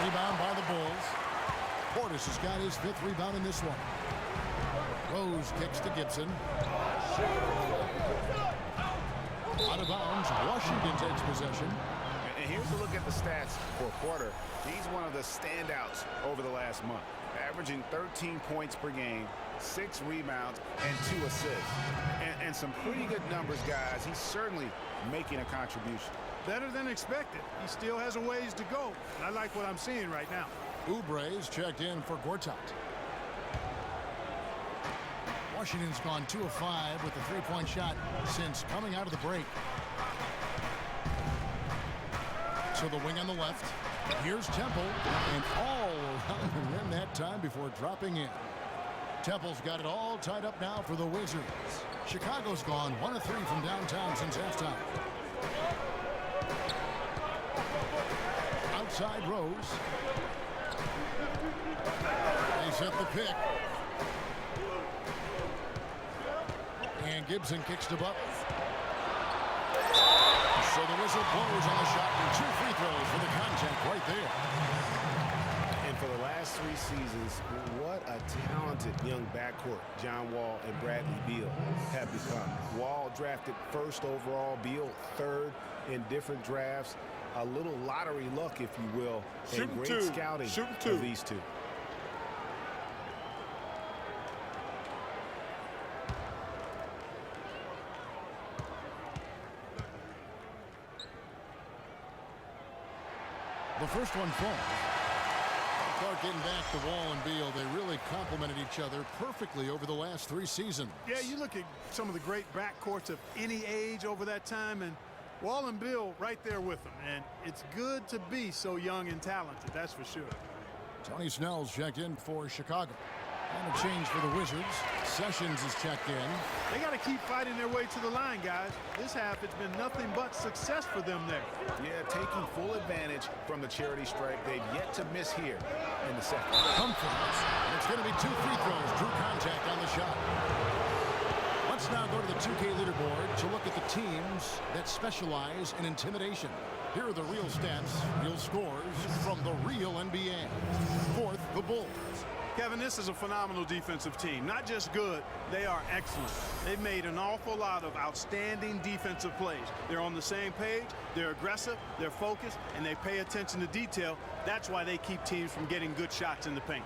Rebound by the Bulls. Portis has got his 5th rebound in this one. Rose kicks to Gibson. Out of bounds. Washington takes possession. And here's a look at the stats for Porter. He's one of the standouts over the last month, averaging 13 points per game, 6 rebounds, and 2 assists. And some pretty good numbers, guys. He's certainly making a contribution. Better than expected. He still has a ways to go. And I like what I'm seeing right now. Oubre is checked in for Gortat. Washington's gone 2 of 5 with the 3-point shot since coming out of the break. To the wing on the left. Here's Temple, and all around the rim that time before dropping in. Temple's got it all tied up now for the Wizards. Chicago's gone 1 of 3 from downtown since halftime. Outside Rose. They set the pick. And Gibson kicks to Butler. So the whistle blows on the shot and 2 free throws for the contact right there. And for the last 3 seasons, what a talented young backcourt John Wall and Bradley Beal have become. Wall drafted 1st overall, Beal 3rd in different drafts. A little lottery luck, if you will, and great scouting of these two. The first one falls. Clark getting back to Wall and Beal. They really complemented each other perfectly over the last 3 seasons. Yeah, you look at some of the great backcourts of any age over that time, and Wall and Beal right there with them. And it's good to be so young and talented, that's for sure. Tony Snell's checked in for Chicago. And a change for the Wizards. Sessions is checked in. They got to keep fighting their way to the line, guys. This half, it's been nothing but success for them there. Yeah, taking full advantage from the charity stripe. They've yet to miss here in the second. Humphries. It's going to be 2 free throws. Drew contact on the shot. Let's now go to the 2K leaderboard to look at the teams that specialize in intimidation. Here are the real stats, real scores from the real NBA. 4th, the Bulls. Kevin, this is a phenomenal defensive team. Not just good, they are excellent. They've made an awful lot of outstanding defensive plays. They're on the same page, they're aggressive, they're focused, and they pay attention to detail. That's why they keep teams from getting good shots in the paint.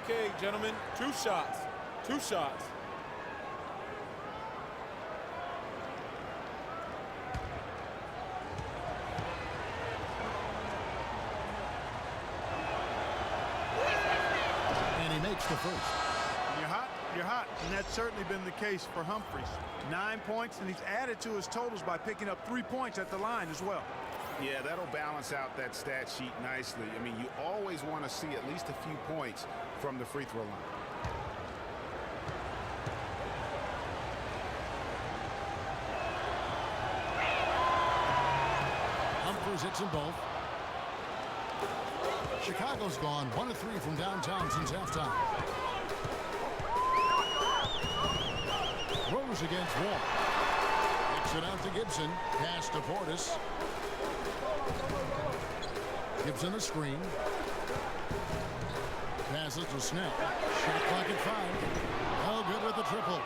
Okay, gentlemen, 2 shots. 2 shots. And he makes the first. You're hot, and that's certainly been the case for Humphries. 9 points, and he's added to his totals by picking up 3 points at the line as well. Yeah, that'll balance out that stat sheet nicely. I mean, you always want to see at least a few points from the free throw line. Humphries hits them both. Chicago's gone 1 of 3 from downtown since halftime. Rose against Wall. Kicks it out to Gibson. Pass to Portis. Gibson the screen. Passes to Snell. Shot clock at 5. Oh, good with the triple.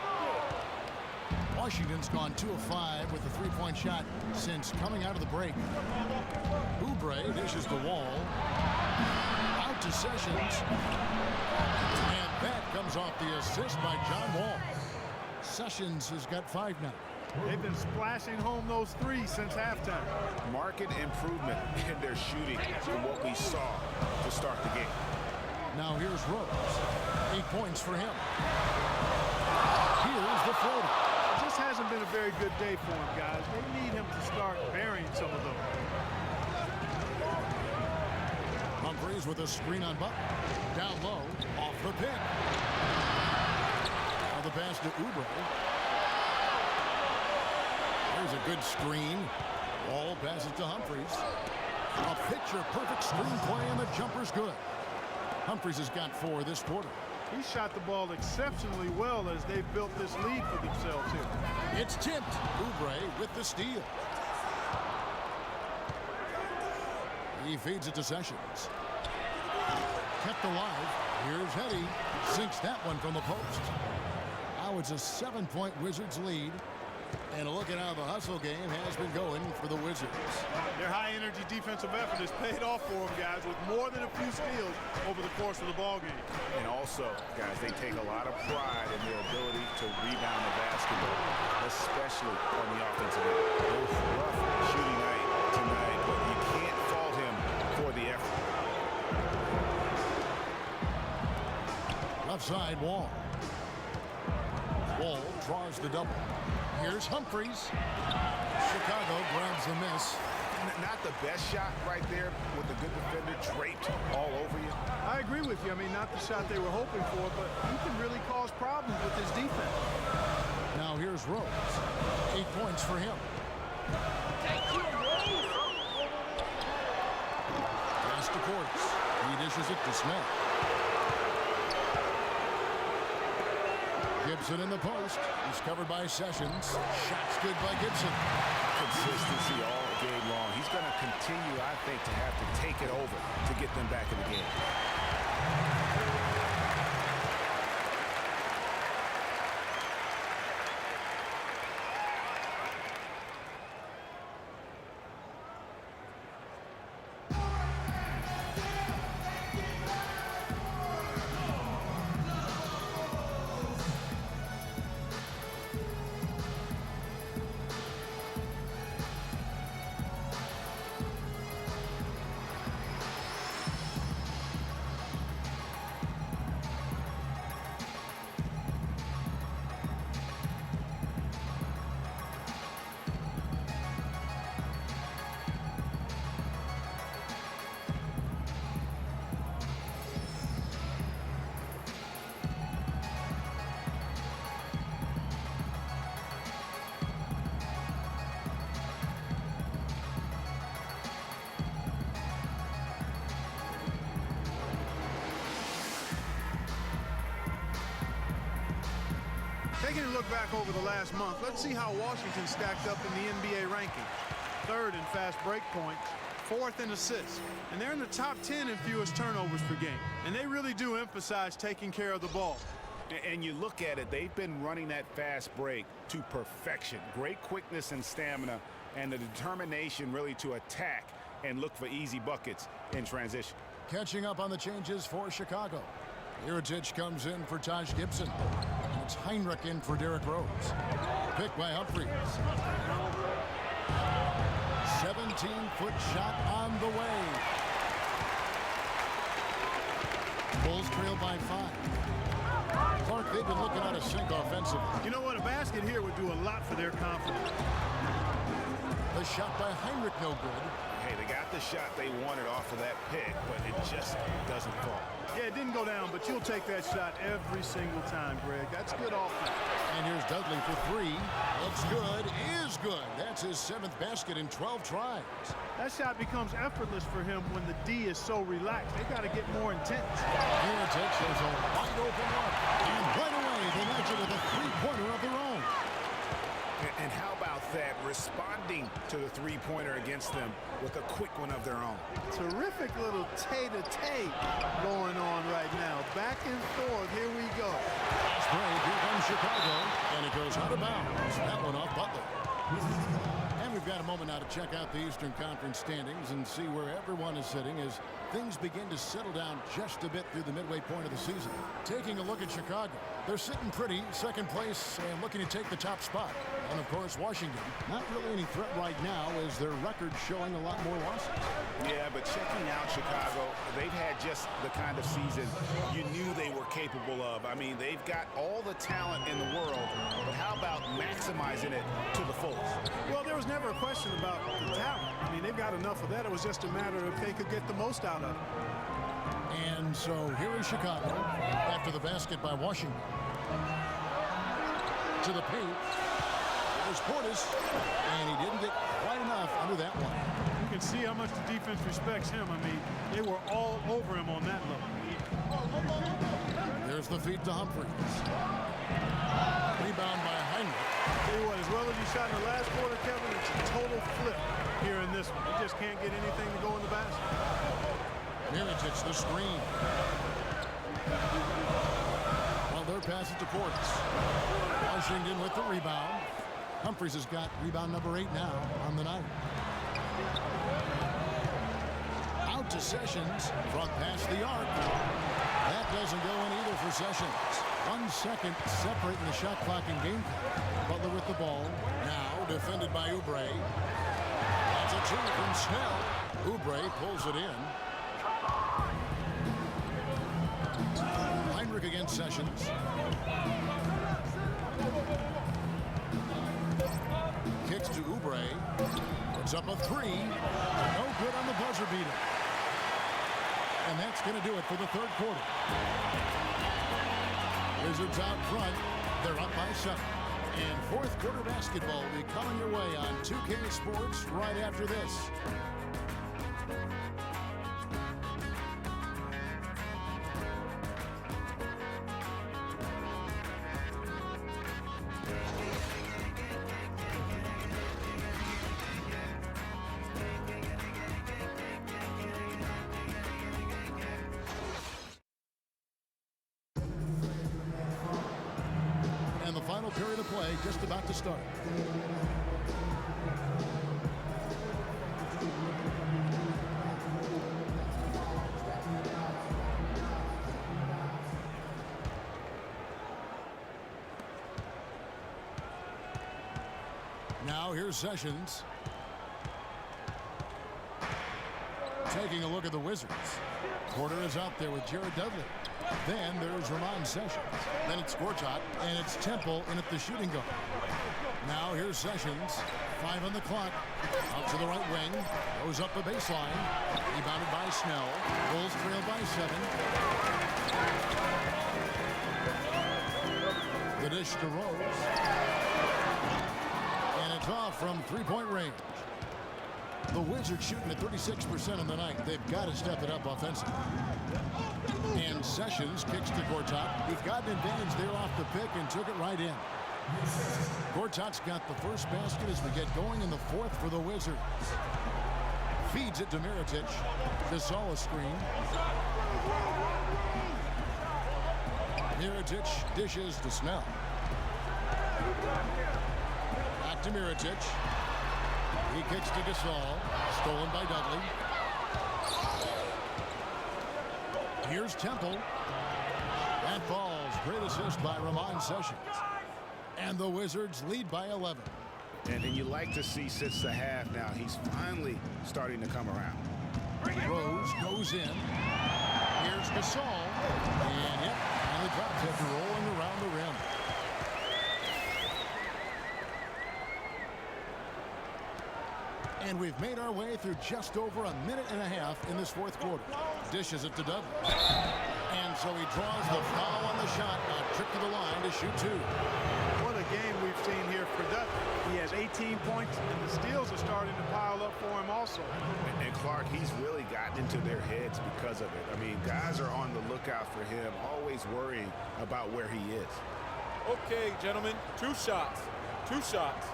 Washington's gone 2 of 5 with the 3-point shot since coming out of the break. Oubre dishes the Wall. Out to Sessions. And that comes off the assist by John Wall. Sessions has got 5 now. They've been splashing home those 3s since halftime. Marked improvement in their shooting from what we saw to start the game. Now here's Rose. 8 points for him. Here's the floater. It just hasn't been a very good day for him, guys. They need him to start burying some of them. Humphries with a screen on Butler. Down low, off the pick. Now the pass to Oubre. There's a good screen. Wall passes to Humphries. A picture-perfect screen play, and the jumper's good. Humphries has got 4 this quarter. He shot the ball exceptionally well as they've built this lead for themselves here. It's tipped. Oubre with the steal. He feeds it to Sessions. Kept alive. Here's Hetty. Sinks that one from the post. Now it's a 7-point Wizards lead. And a look at how the hustle game has been going for the Wizards. Their high-energy defensive effort has paid off for them, guys, with more than a few steals over the course of the ball game. And also, guys, they take a lot of pride in their ability to rebound the basketball, especially on the offensive end. Rough shooting night tonight, but you can't fault him for the effort. Left side, Wall. Wall draws the double. Here's Humphries. Chicago grabs the miss. Not the best shot right there with the good defender draped all over you. I agree with you. I mean, not the shot they were hoping for, but he can really cause problems with his defense. Now here's Rose. 8 points for him. Pass to Portis. He dishes it to Smith. Gibson in the post. He's covered by Sessions. Shot's good by Gibson. Consistency all game long. He's going to continue, I think, to have to take it over to get them back in the game. Taking a look back over the last month, let's see how Washington stacked up in the NBA ranking. 3rd in fast break points, 4th in assists, and they're in the top 10 in fewest turnovers per game. And they really do emphasize taking care of the ball. And you look at it, they've been running that fast break to perfection. Great quickness and stamina, and the determination really to attack and look for easy buckets in transition. Catching up on the changes for Chicago. Mirotic comes in for Taj Gibson. And it's Heinrich in for Derrick Rose. Picked by Humphries. 17-foot shot on the way. Bulls trail by 5. Clark, they've been looking out of sync offensively. You know what? A basket here would do a lot for their confidence. The shot by Heinrich, no good. Hey, they got the shot they wanted off of that pick, but it just doesn't fall. Yeah, it didn't go down, but you'll take that shot every single time, Greg. That's good offense. And here's Dudley for 3. Looks good, is good. That's his 7th basket in 12 tries. That shot becomes effortless for him when the D is so relaxed. They got to get more intense. Mirotic has a wide open look. And right away, they match it with a 3-pointer of their own. And how about that, responding to the three-pointer against them with a quick one of their own. Terrific little tay-to-tay going on right now. Back and forth. Here we go. Spray, here comes Chicago. And it goes out of bounds. That one off Butler. And we've got a moment now to check out the Eastern Conference standings and see where everyone is sitting as things begin to settle down just a bit through the midway point of the season. Taking a look at Chicago. They're sitting pretty, second place, and looking to take the top spot. And, of course, Washington, not really any threat right now as their record showing a lot more losses. Yeah, but checking out Chicago, they've had just the kind of season you knew they were capable of. I mean, they've got all the talent in the world, but how about maximizing it to the fullest? Well, there was never a question about the talent. I mean, they've got enough of that. It was just a matter of if they could get the most out of it. And so here is Chicago after the basket by Washington. To the paint. There's Portis, and he didn't get quite enough under that one. You can see how much the defense respects him. I mean, they were all over him on that level. There's the feed to Humphries. Rebound by Heinrich. Tell you what, as well as you shot in the last quarter, Kevin, it's a total flip here in this one. You just can't get anything to go in the basket. Mirotic the screen. Well, their pass it to Portis. Washington with the rebound. Humphries has got rebound number 8 now on the night. Out to Sessions from past the arc. That doesn't go in either for Sessions. 1 second separating the shot clock and game clock. Butler with the ball. Now defended by Oubre. That's a 2 from Snell. Oubre pulls it in. Heinrich against Sessions. Kicks to Oubre. Puts up a 3. No good on the buzzer beater. And that's going to do it for the third quarter. Wizards out front. They're up by 7. And fourth quarter basketball will be coming your way on 2K Sports right after this. Final period of play just about to start. Now here's Sessions. Taking a look at the Wizards. Porter is out there with Jared Dudley. Then there's Ramon Sessions. Then it's Gortat, and it's Temple in at the shooting guard. Now here's Sessions. 5 on the clock. Out to the right wing. Goes up the baseline. Rebounded by Snell. Bulls trail by 7. The dish to Rose. And it's off from three-point range. The Wizards shooting at 36% on the night. They've got to step it up offensively. And Sessions kicks to Gortat. We've got an advantage there off the pick and took it right in. Gortat's got the first basket as we get going in the fourth for the Wizards. Feeds it to Mirotic. Gasol a screen. Mirotic dishes to Snell. Back to Mirotic. He kicks to Gasol. Stolen by Dudley. Here's Temple. Great assist by Ramon Sessions. And the Wizards lead by 11. And you like to see since the half now, he's finally starting to come around. Rose goes in. Here's Gasol. And yep, finally dropped it, rolling around the rim. And we've made our way through just over a minute and a half in this fourth quarter. Dishes it to Dudley. And so he draws the foul on the shot. A trip to the line to shoot two. What a game we've seen here for Dudley. He has 18 points, and the steals are starting to pile up for him also. And Clark, he's really gotten into their heads because of it. I mean, guys are on the lookout for him, always worrying about where he is. Okay, gentlemen, 2 shots. 2 shots.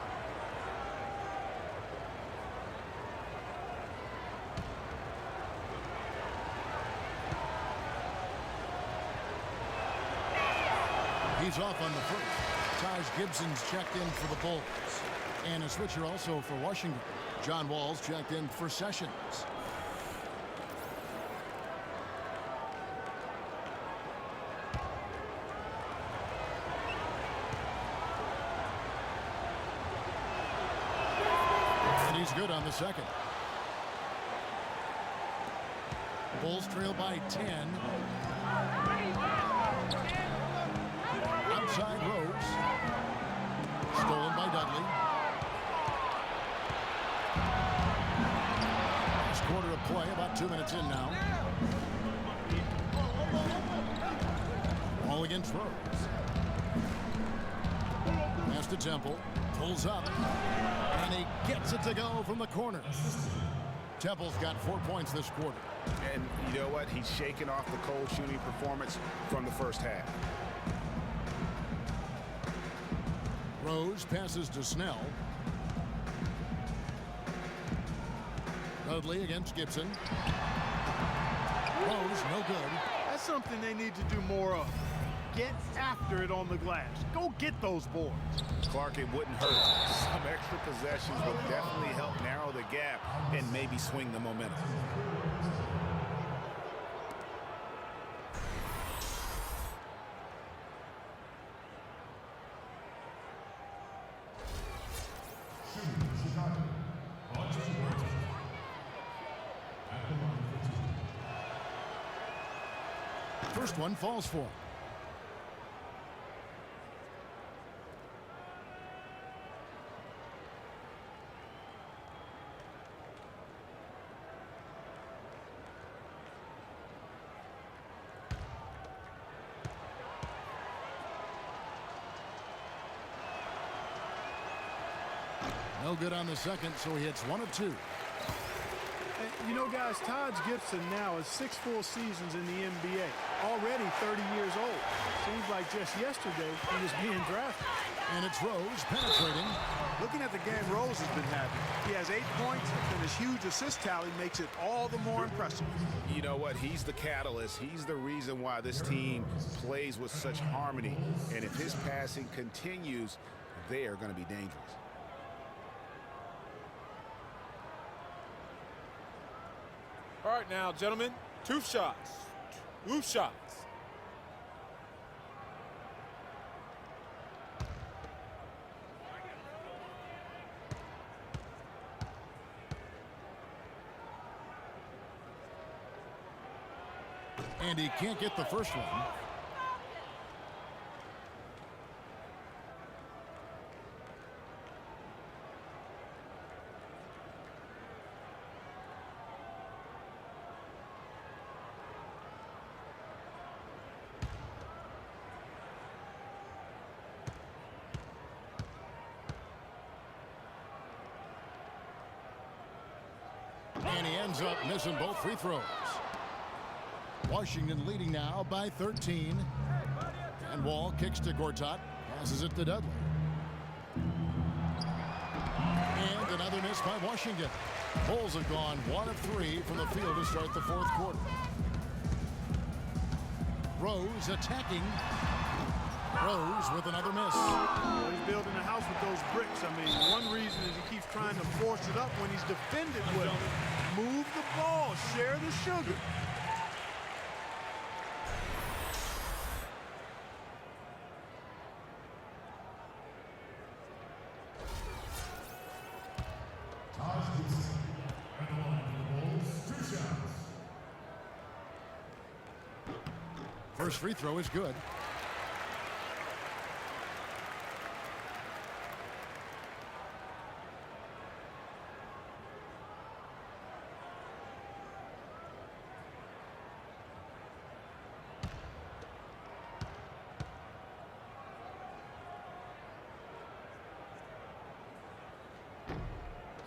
He's off on the first. Taj Gibson's checked in for the Bulls. And a switcher also for Washington. John Wall's checked in for Sessions. And he's good on the second. Bulls trail by 10. Outside Rose. Stolen by Dudley. Last quarter of play, about 2 minutes in now. Ball against Rose. Pass to Temple. Pulls up. And he gets it to go from the corner. Temple's got 4 points this quarter. And you know what? He's shaking off the cold shooting performance from the first half. Rose passes to Snell. Dudley against Gibson. Rose, no good. That's something they need to do more of. Get after it on the glass. Go get those boards. Clark, it wouldn't hurt. Some extra possessions would definitely help narrow the gap and maybe swing the momentum. First one falls for him. No good on the second, so he hits 1 of 2. You know, guys, Taj Gibson now has 6 full seasons in the NBA. Already 30 years old. Seems like just yesterday he was being drafted. And it's Rose penetrating. Looking at the game Rose has been having, he has 8 points, and his huge assist tally makes it all the more impressive. You know what? He's the catalyst. He's the reason why this team plays with such harmony. And if his passing continues, they are going to be dangerous. All right now, gentlemen, 2 shots. 2 shots. And he can't get the first one. And he ends up missing both free throws. Washington leading now by 13. And Wall kicks to Gortat. Passes it to Dudley. And another miss by Washington. Bulls have gone 1 of 3 from the field to start the fourth quarter. Rose attacking. Rose with another miss. Well, he's building a house with those bricks. I mean, one reason is he keeps trying to force it up when he's defended well. Move the ball, share the sugar. First free throw is good.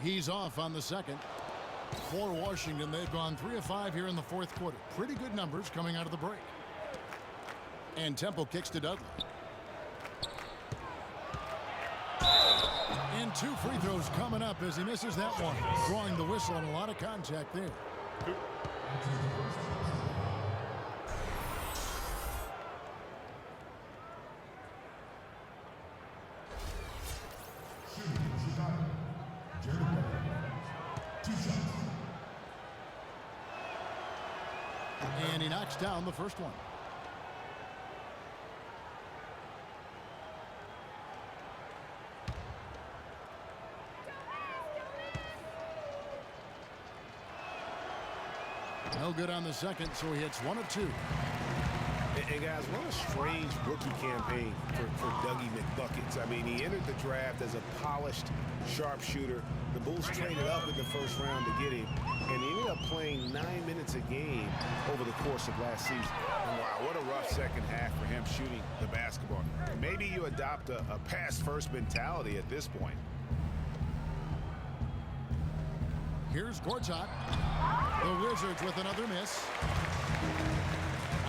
He's off on the second. For Washington, they've gone 3 of 5 here in the fourth quarter. Pretty good numbers coming out of the break. And Temple kicks to Dudley. And 2 free throws coming up as he misses that one. Drawing the whistle and a lot of contact there. And he knocks down the first one. No good on the second, so he hits 1 of 2. And guys, what a strange rookie campaign for Dougie McBuckets. I mean, he entered the draft as a polished sharpshooter. The Bulls traded up in the first round to get him, and he ended up playing 9 minutes a game over the course of last season. And wow, what a rough second half for him shooting the basketball. Maybe you adopt a pass-first mentality at this point. Here's Gortat. The Wizards with another miss.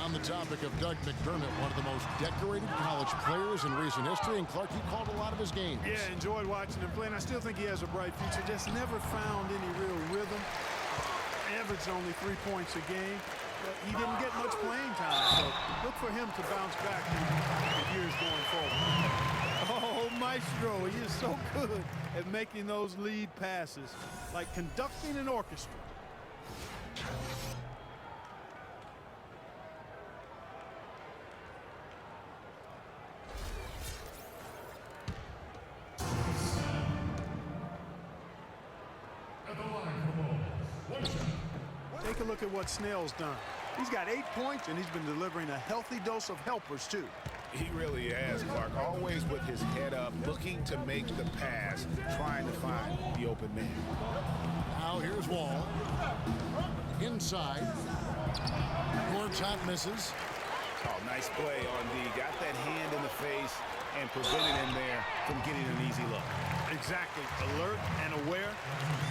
On the topic of Doug McDermott, one of the most decorated college players in recent history, and Clark, you called a lot of his games. Yeah, enjoyed watching him play, and I still think he has a bright future. Just never found any real rhythm. Averaged only 3 points a game. But he didn't get much playing time, so look for him to bounce back in the years going forward. Oh, Maestro, he is so good at making those lead passes, like conducting an orchestra. Take a look at what Snell's done. He's got 8 points, and he's been delivering a healthy dose of helpers, too. He really has, Clark. Always with his head up, looking to make the pass, trying to find the open man. Now here's Wall. Inside. Gortat misses. Oh, nice play on D. Got that hand in the face and prevented him there from getting an easy look. Exactly. Alert and aware.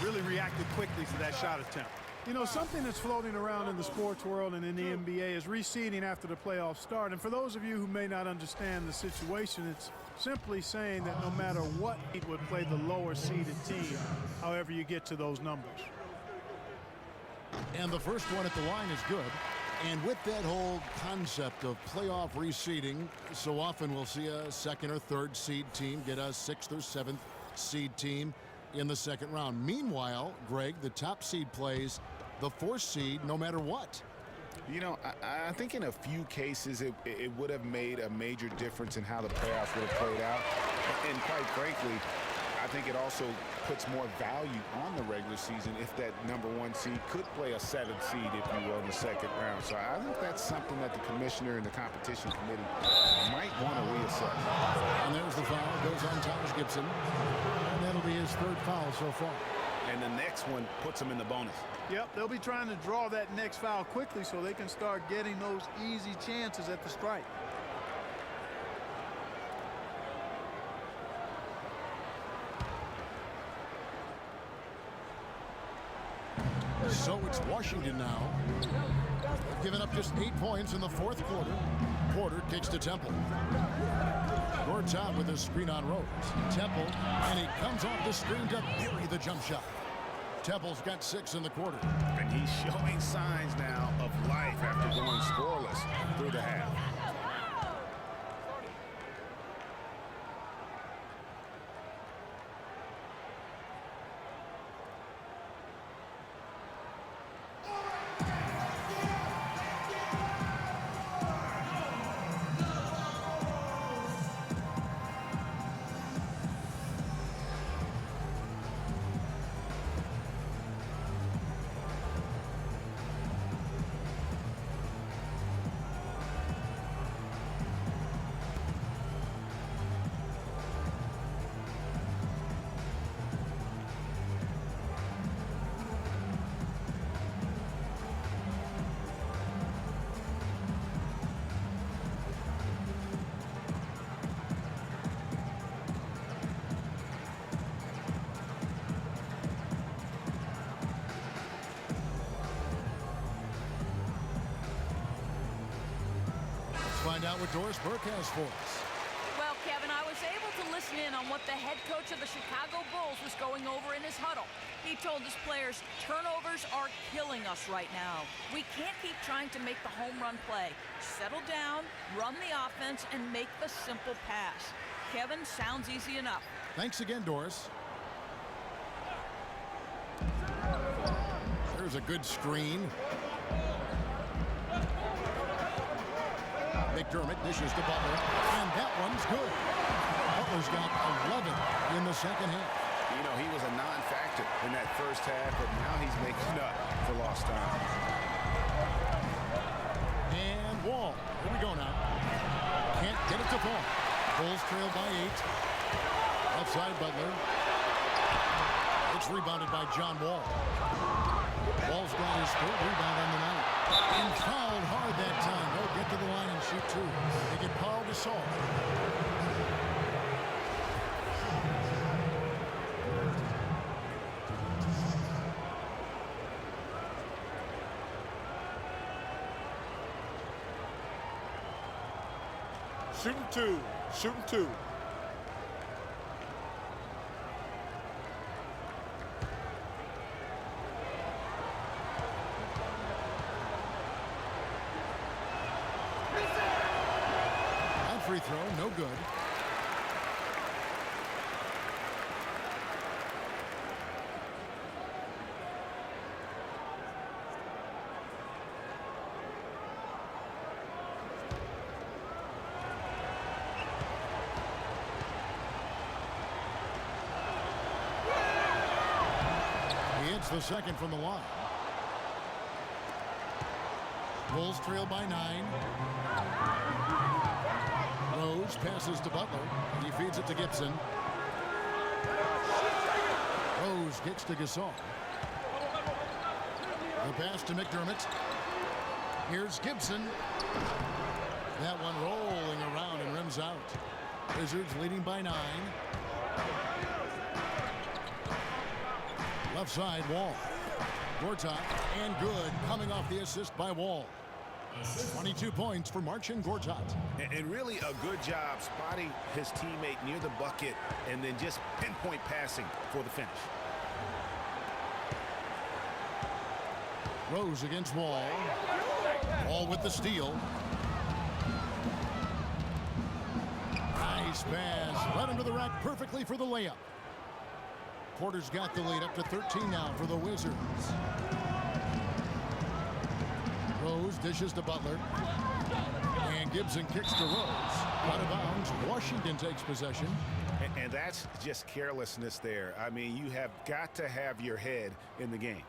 Really reacted quickly to that shot attempt. You know, something that's floating around in the sports world and in the NBA is reseeding after the playoffs start. And for those of you who may not understand the situation, it's simply saying that no matter what, it would play the lower seeded team, however you get to those numbers. And the first one at the line is good. And with that whole concept of playoff reseeding, so often we'll see a 2nd or 3rd seed team get a 6th or 7th seed team in the 2nd round. Meanwhile, Greg, the top seed plays the 4th seed no matter what. You know, I think in a few cases it would have made a major difference in how the playoffs would have played out. And quite frankly, I think it also puts more value on the regular season if that number 1 seed could play a 7th seed, if you will, in the 2nd round. So I think that's something that the commissioner and the competition committee might want to reassess. And there's the foul. Goes on Thomas Gibson. And that'll be his 3rd foul so far. And the next one puts him in the bonus. Yep, they'll be trying to draw that next foul quickly so they can start getting those easy chances at the strike. So it's Washington now. They've given up just 8 points in the 4th quarter. Porter kicks to Temple. Gortat with a screen on Rose. Temple, and he comes off the screen to bury the jump shot. Temple's got 6 in the quarter. And he's showing signs now of life after going scoreless through the half. out what Doris Burke has for us. Well, Kevin, I was able to listen in on what the head coach of the Chicago Bulls was going over in his huddle. He told his players, turnovers are killing us right now. We can't keep trying to make the home run play. Settle down, run the offense, and make the simple pass. Kevin, sounds easy enough. Thanks again, Doris. There's a good screen. McDermott dishes to Butler, and that one's good. Butler's got 11 in the second half. You know, he was a non-factor in that first half, but now he's making up for lost time. And Wall. Here we go now. Can't get it to fall. Bulls trail by 8. Outside Butler. It's rebounded by John Wall. Wall's got his third rebound on the night. And fouled hard that time. They'll get to the line and shoot 2. They get Paul Gasol. Shooting 2. Shooting 2. Free throw, no good. He hits the second from the line. Bulls trail by 9. Rose passes to Butler. He feeds it to Gibson. Rose kicks to Gasol. The pass to McDermott. Here's Gibson. That one rolling around and rims out. Wizards leading by 9. Left side, Wall. Gortat, and good, coming off the assist by Wall. 22 points for Marcin Gortat. And really a good job spotting his teammate near the bucket and then just pinpoint passing for the finish. Rose against Wall. Wall with the steal. Nice pass. Led him to the rack perfectly for the layup. Porter's got the lead up to 13 now for the Wizards. Rose dishes to Butler. And Gibson kicks to Rose. Out of bounds. Washington takes possession. And that's just carelessness there. I mean, you have got to have your head in the game.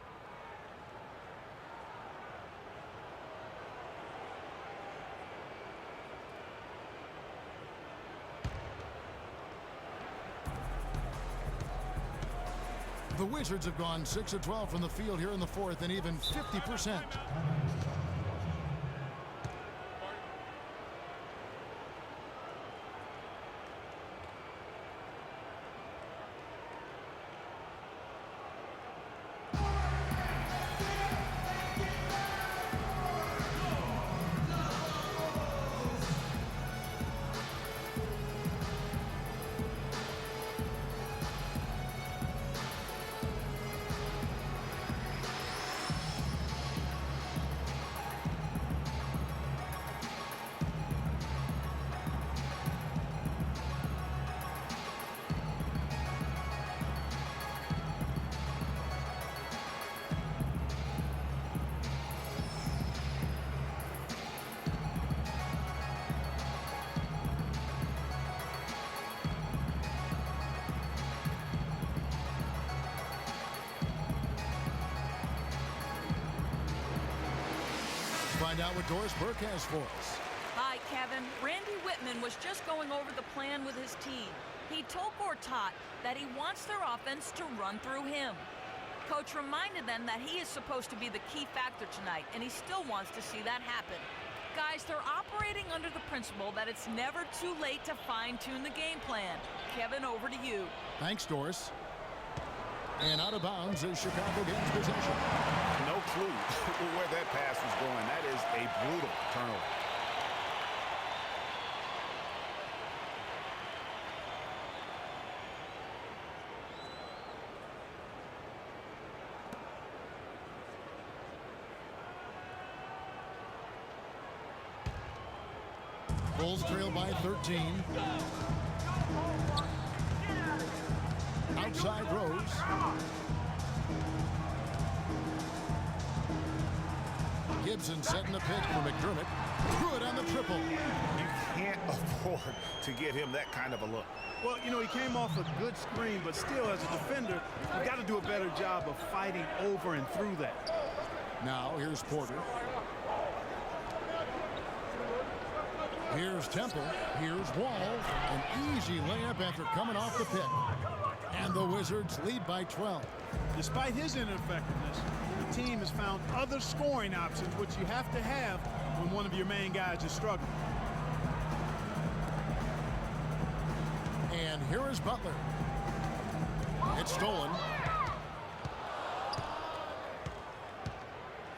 The Wizards have gone 6 of 12 from the field here in the fourth and even 50%. Find out what Doris Burke has for us. Hi, Kevin. Randy Whitman was just going over the plan with his team. He told Gortat that he wants their offense to run through him. Coach reminded them that he is supposed to be the key factor tonight, and he still wants to see that happen. Guys, they're operating under the principle that it's never too late to fine-tune the game plan. Kevin, over to you. Thanks, Doris. And out of bounds as Chicago gains possession. No clue where that pass was going. That is a brutal turnover. Bulls trail by 13. Outside Rose. Gibson setting the pitch for McDermott. Good on the triple. You can't afford to get him that kind of a look. Well, you know, he came off a good screen, but still, as a defender, you've got to do a better job of fighting over and through that. Now, here's Porter. Here's Temple. Here's Wall. An easy layup after coming off the pick. And the Wizards lead by 12. Despite his ineffectiveness, the team has found other scoring options, which you have to have when one of your main guys is struggling. And here is Butler. It's stolen.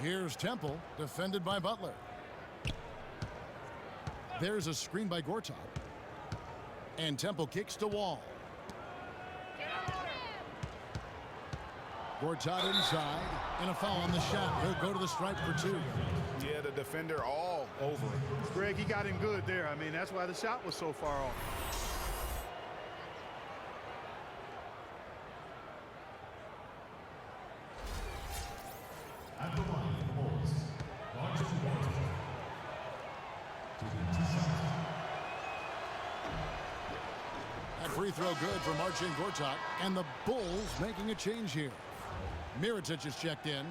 Here's Temple, defended by Butler. There's a screen by Gortat. And Temple kicks to Wall. Gortat inside, and a foul on the shot. He'll go to the stripe for 2. Yeah, the defender all over it. Greg, he got him good there. I mean, that's why the shot was so far off. At the line for the Bulls, Marcin Gortat. That free throw good for Marcin Gortat, and the Bulls making a change here. Mirotic is checked in.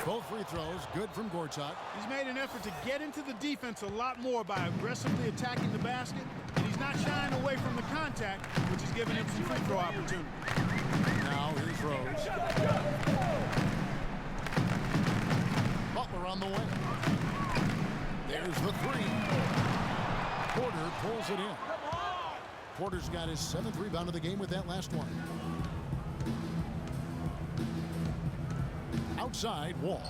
Both free throws good from Gortat. He's made an effort to get into the defense a lot more by aggressively attacking the basket, and he's not shying away from the contact, which is giving him some free throw opportunity. Now here's Rose. Butler on the way. There's the 3. Porter pulls it in. Porter's got his 7th rebound of the game with that last one. Outside, Wall.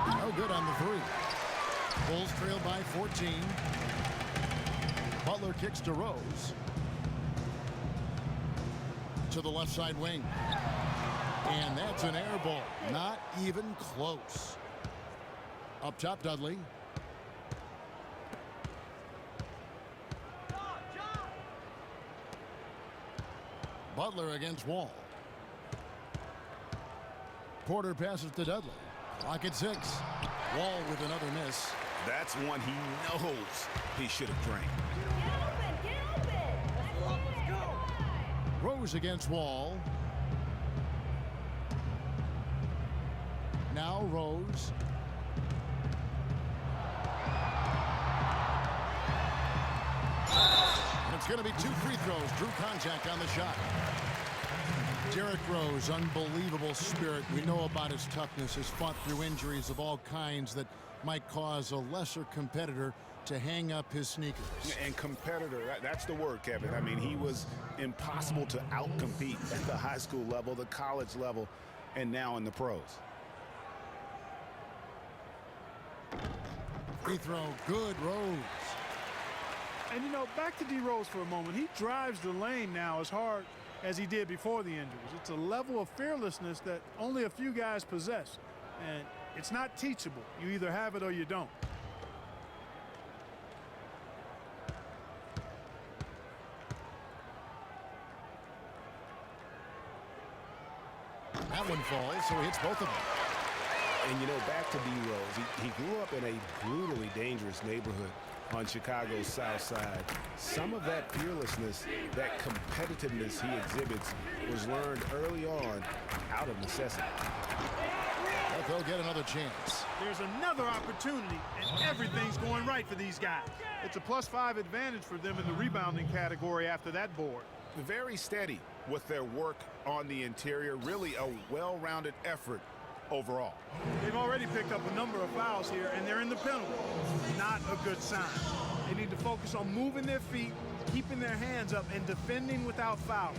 No good on the 3. Bulls trail by 14. Butler kicks to Rose. To the left side wing. And that's an air ball. Not even close. Up top, Dudley. Butler against Wall. Porter passes to Dudley. Clock at 6. Wall with another miss. That's one he knows he should have drained. Rose against Wall. Now Rose. And it's going to be 2 free throws. Drew contact on the shot. Derrick Rose, unbelievable spirit. We know about his toughness, has fought through injuries of all kinds that might cause a lesser competitor to hang up his sneakers. And competitor, that's the word, Kevin. I mean, he was impossible to outcompete at the high school level, the college level, and now in the pros. Free throw, good, Rose. And, you know, back to D. Rose for a moment. He drives the lane now as hard as he did before the injuries. It's a level of fearlessness that only a few guys possess. And it's not teachable. You either have it or you don't. That one falls, so he hits both of them. And, you know, back to D. Rose, he grew up in a brutally dangerous neighborhood on Chicago's south side. Some of that fearlessness, that competitiveness he exhibits was learned early on out of necessity. But they'll get another chance. There's another opportunity, and everything's going right for these guys. It's a +5 advantage for them in the rebounding category after that board. Very steady with their work on the interior. Really a well-rounded effort overall. They've already picked up a number of fouls here, and they're in the penalty. Not a good sign. They need to focus on moving their feet, keeping their hands up, and defending without fouling.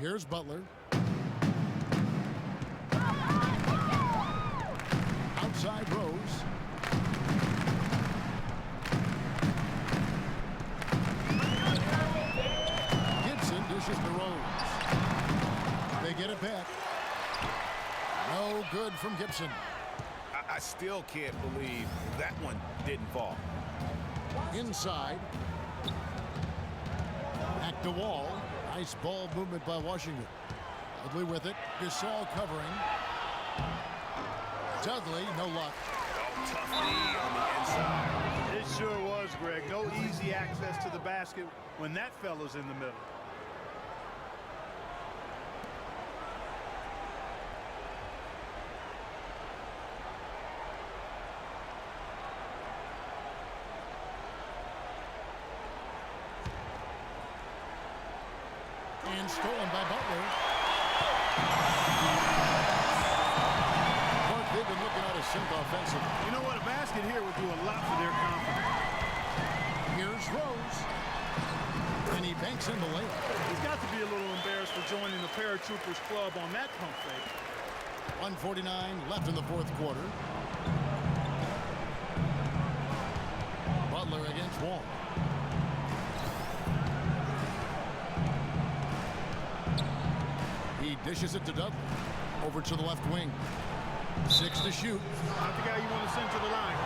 Here's Butler. Outside Rose. Gibson dishes to Rose. They get it back. No good from Gibson. I still can't believe that one didn't fall. Inside. Back to Wall. Nice ball movement by Washington. Dudley with it. Gasol covering. Dudley, no luck. Oh, tough knee on the inside. It sure was, Greg. No easy access to the basket when that fella's in the middle. And stolen by Butler. Clark, they've been looking out of sync offensively. You know what? A basket here would do a lot for their confidence. Here's Rose. And he banks in the layup. He's got to be a little embarrassed for joining the Paratroopers club on that pump fake. 1:49 left in the fourth quarter. Butler against Wall. He dishes it to Dudley. Over to the left wing. 6 to shoot. Not the guy you want to send to the line.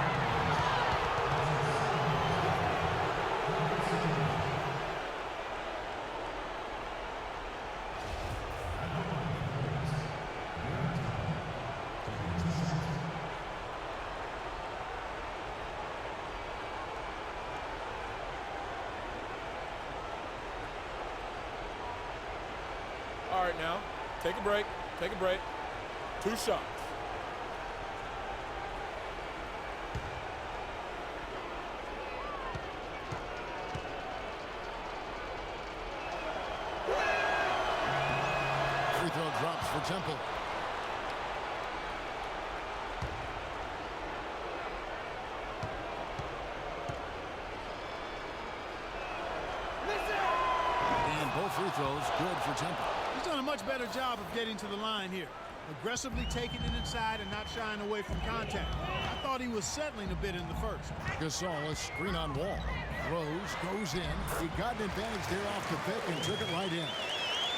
All right, now, take a break. Take a break. 2 shots. Free throw drops for Temple. And both free throws good for Temple. He's done a much better job of getting to the line here. Aggressively taking it inside and not shying away from contact. I thought he was settling a bit in the first. Gasol, a screen on Wall. Rose goes in. He got an advantage there off the pick and took it right in.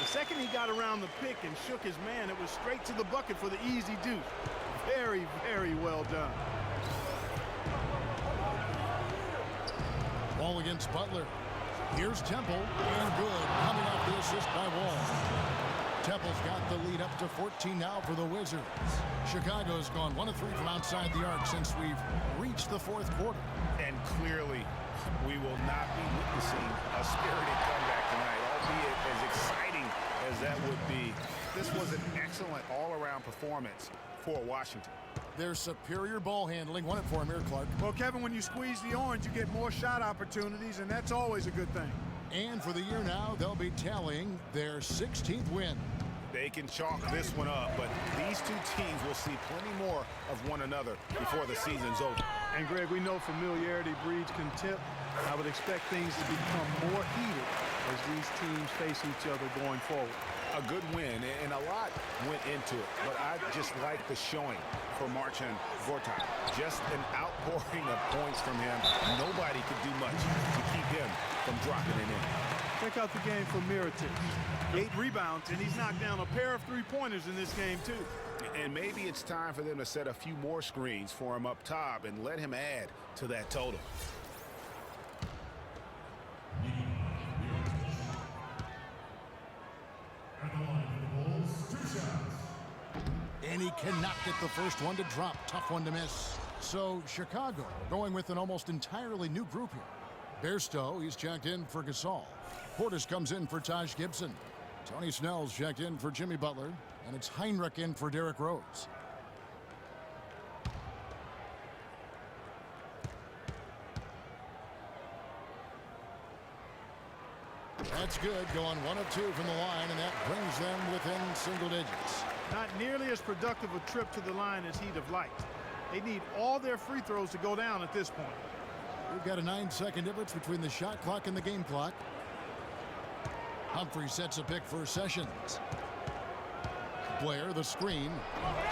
The second he got around the pick and shook his man, it was straight to the bucket for the easy deuce. Very, very well done. Wall against Butler. Here's Temple, and good, coming off the assist by Wall. Temple's got the lead up to 14 now for the Wizards. Chicago's gone 1 of 3 from outside the arc since we've reached the fourth quarter. And clearly, we will not be witnessing a spirited comeback tonight, albeit as exciting as that would be. This was an excellent all-around performance for Washington. Their superior ball handling won it for him here, Clark. Well, Kevin, when you squeeze the orange, you get more shot opportunities, and that's always a good thing. And for the year now, they'll be tallying their 16th win. They can chalk this one up, but these two teams will see plenty more of one another before the season's over. And, Greg, we know familiarity breeds contempt. I would expect things to become more heated as these teams face each other going forward. A good win, and a lot went into it, but I just like the showing for Marcin Gortat. Just an outpouring of points from him. Nobody could do much to keep him from dropping it in. Check out the game for Mirotic. 8 rebounds, and he's knocked down a pair of three-pointers in this game, too. And maybe it's time for them to set a few more screens for him up top and let him add to that total. And he cannot get the first one to drop. Tough one to miss. So Chicago going with an almost entirely new group here. Bairstow, he's checked in for Gasol. Portis comes in for Taj Gibson. Tony Snell's checked in for Jimmy Butler. And it's Heinrich in for Derrick Rose. That's good, going 1 of 2 from the line, and that brings them within single digits. Not nearly as productive a trip to the line as he'd have liked. They need all their free throws to go down at this point. We've got a 9-second difference between the shot clock and the game clock. Humphrey sets a pick for Sessions. Blair, the screen.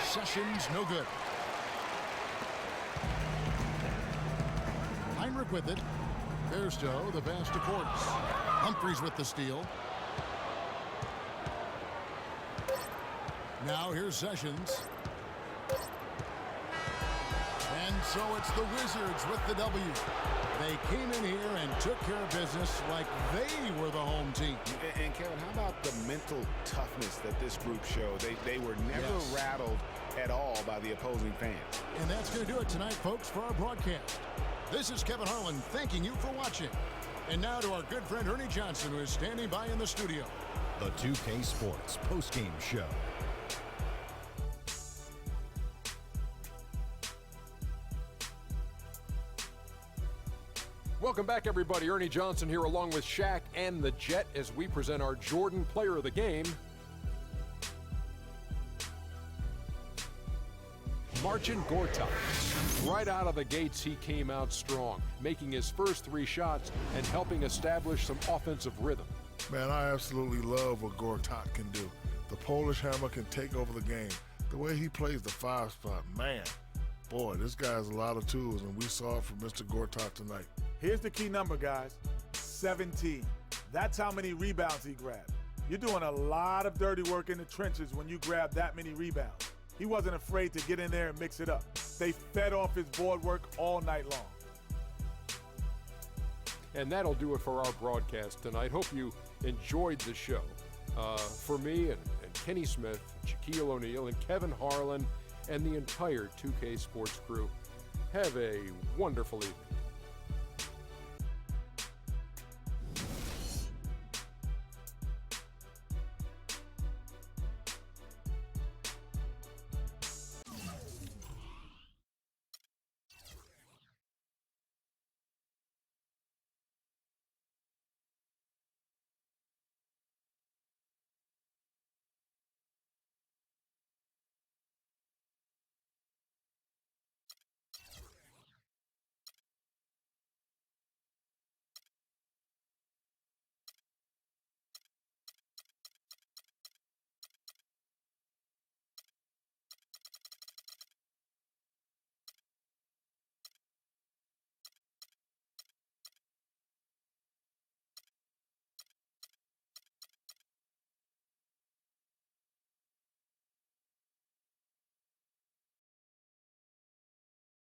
Sessions, no good. Heinrich with it. Bairstow, the pass to Cordes. Humphreys with the steal. Now here's Sessions. And so it's the Wizards with the W. They came in here and took care of business like they were the home team. And Kevin, how about the mental toughness that this group showed? They were never rattled at all by the opposing fans. And that's going to do it tonight, folks, for our broadcast. This is Kevin Harlan thanking you for watching. And now to our good friend Ernie Johnson, who is standing by in the studio. The 2K Sports postgame show. Welcome back, everybody. Ernie Johnson here along with Shaq and the Jet as we present our Jordan Player of the Game. Marcin Gortat. Right out of the gates, he came out strong, making his first 3 shots and helping establish some offensive rhythm. Man, I absolutely love what Gortat can do. The Polish Hammer can take over the game. The way he plays the 5 spot, man, boy, this guy has a lot of tools, and we saw it from Mr. Gortat tonight. Here's the key number, guys. 17. That's how many rebounds he grabbed. You're doing a lot of dirty work in the trenches when you grab that many rebounds. He wasn't afraid to get in there and mix it up. They fed off his board work all night long. And that'll do it for our broadcast tonight. Hope you enjoyed the show. For me and Kenny Smith, Shaquille O'Neal, and Kevin Harlan, and the entire 2K Sports crew, have a wonderful evening.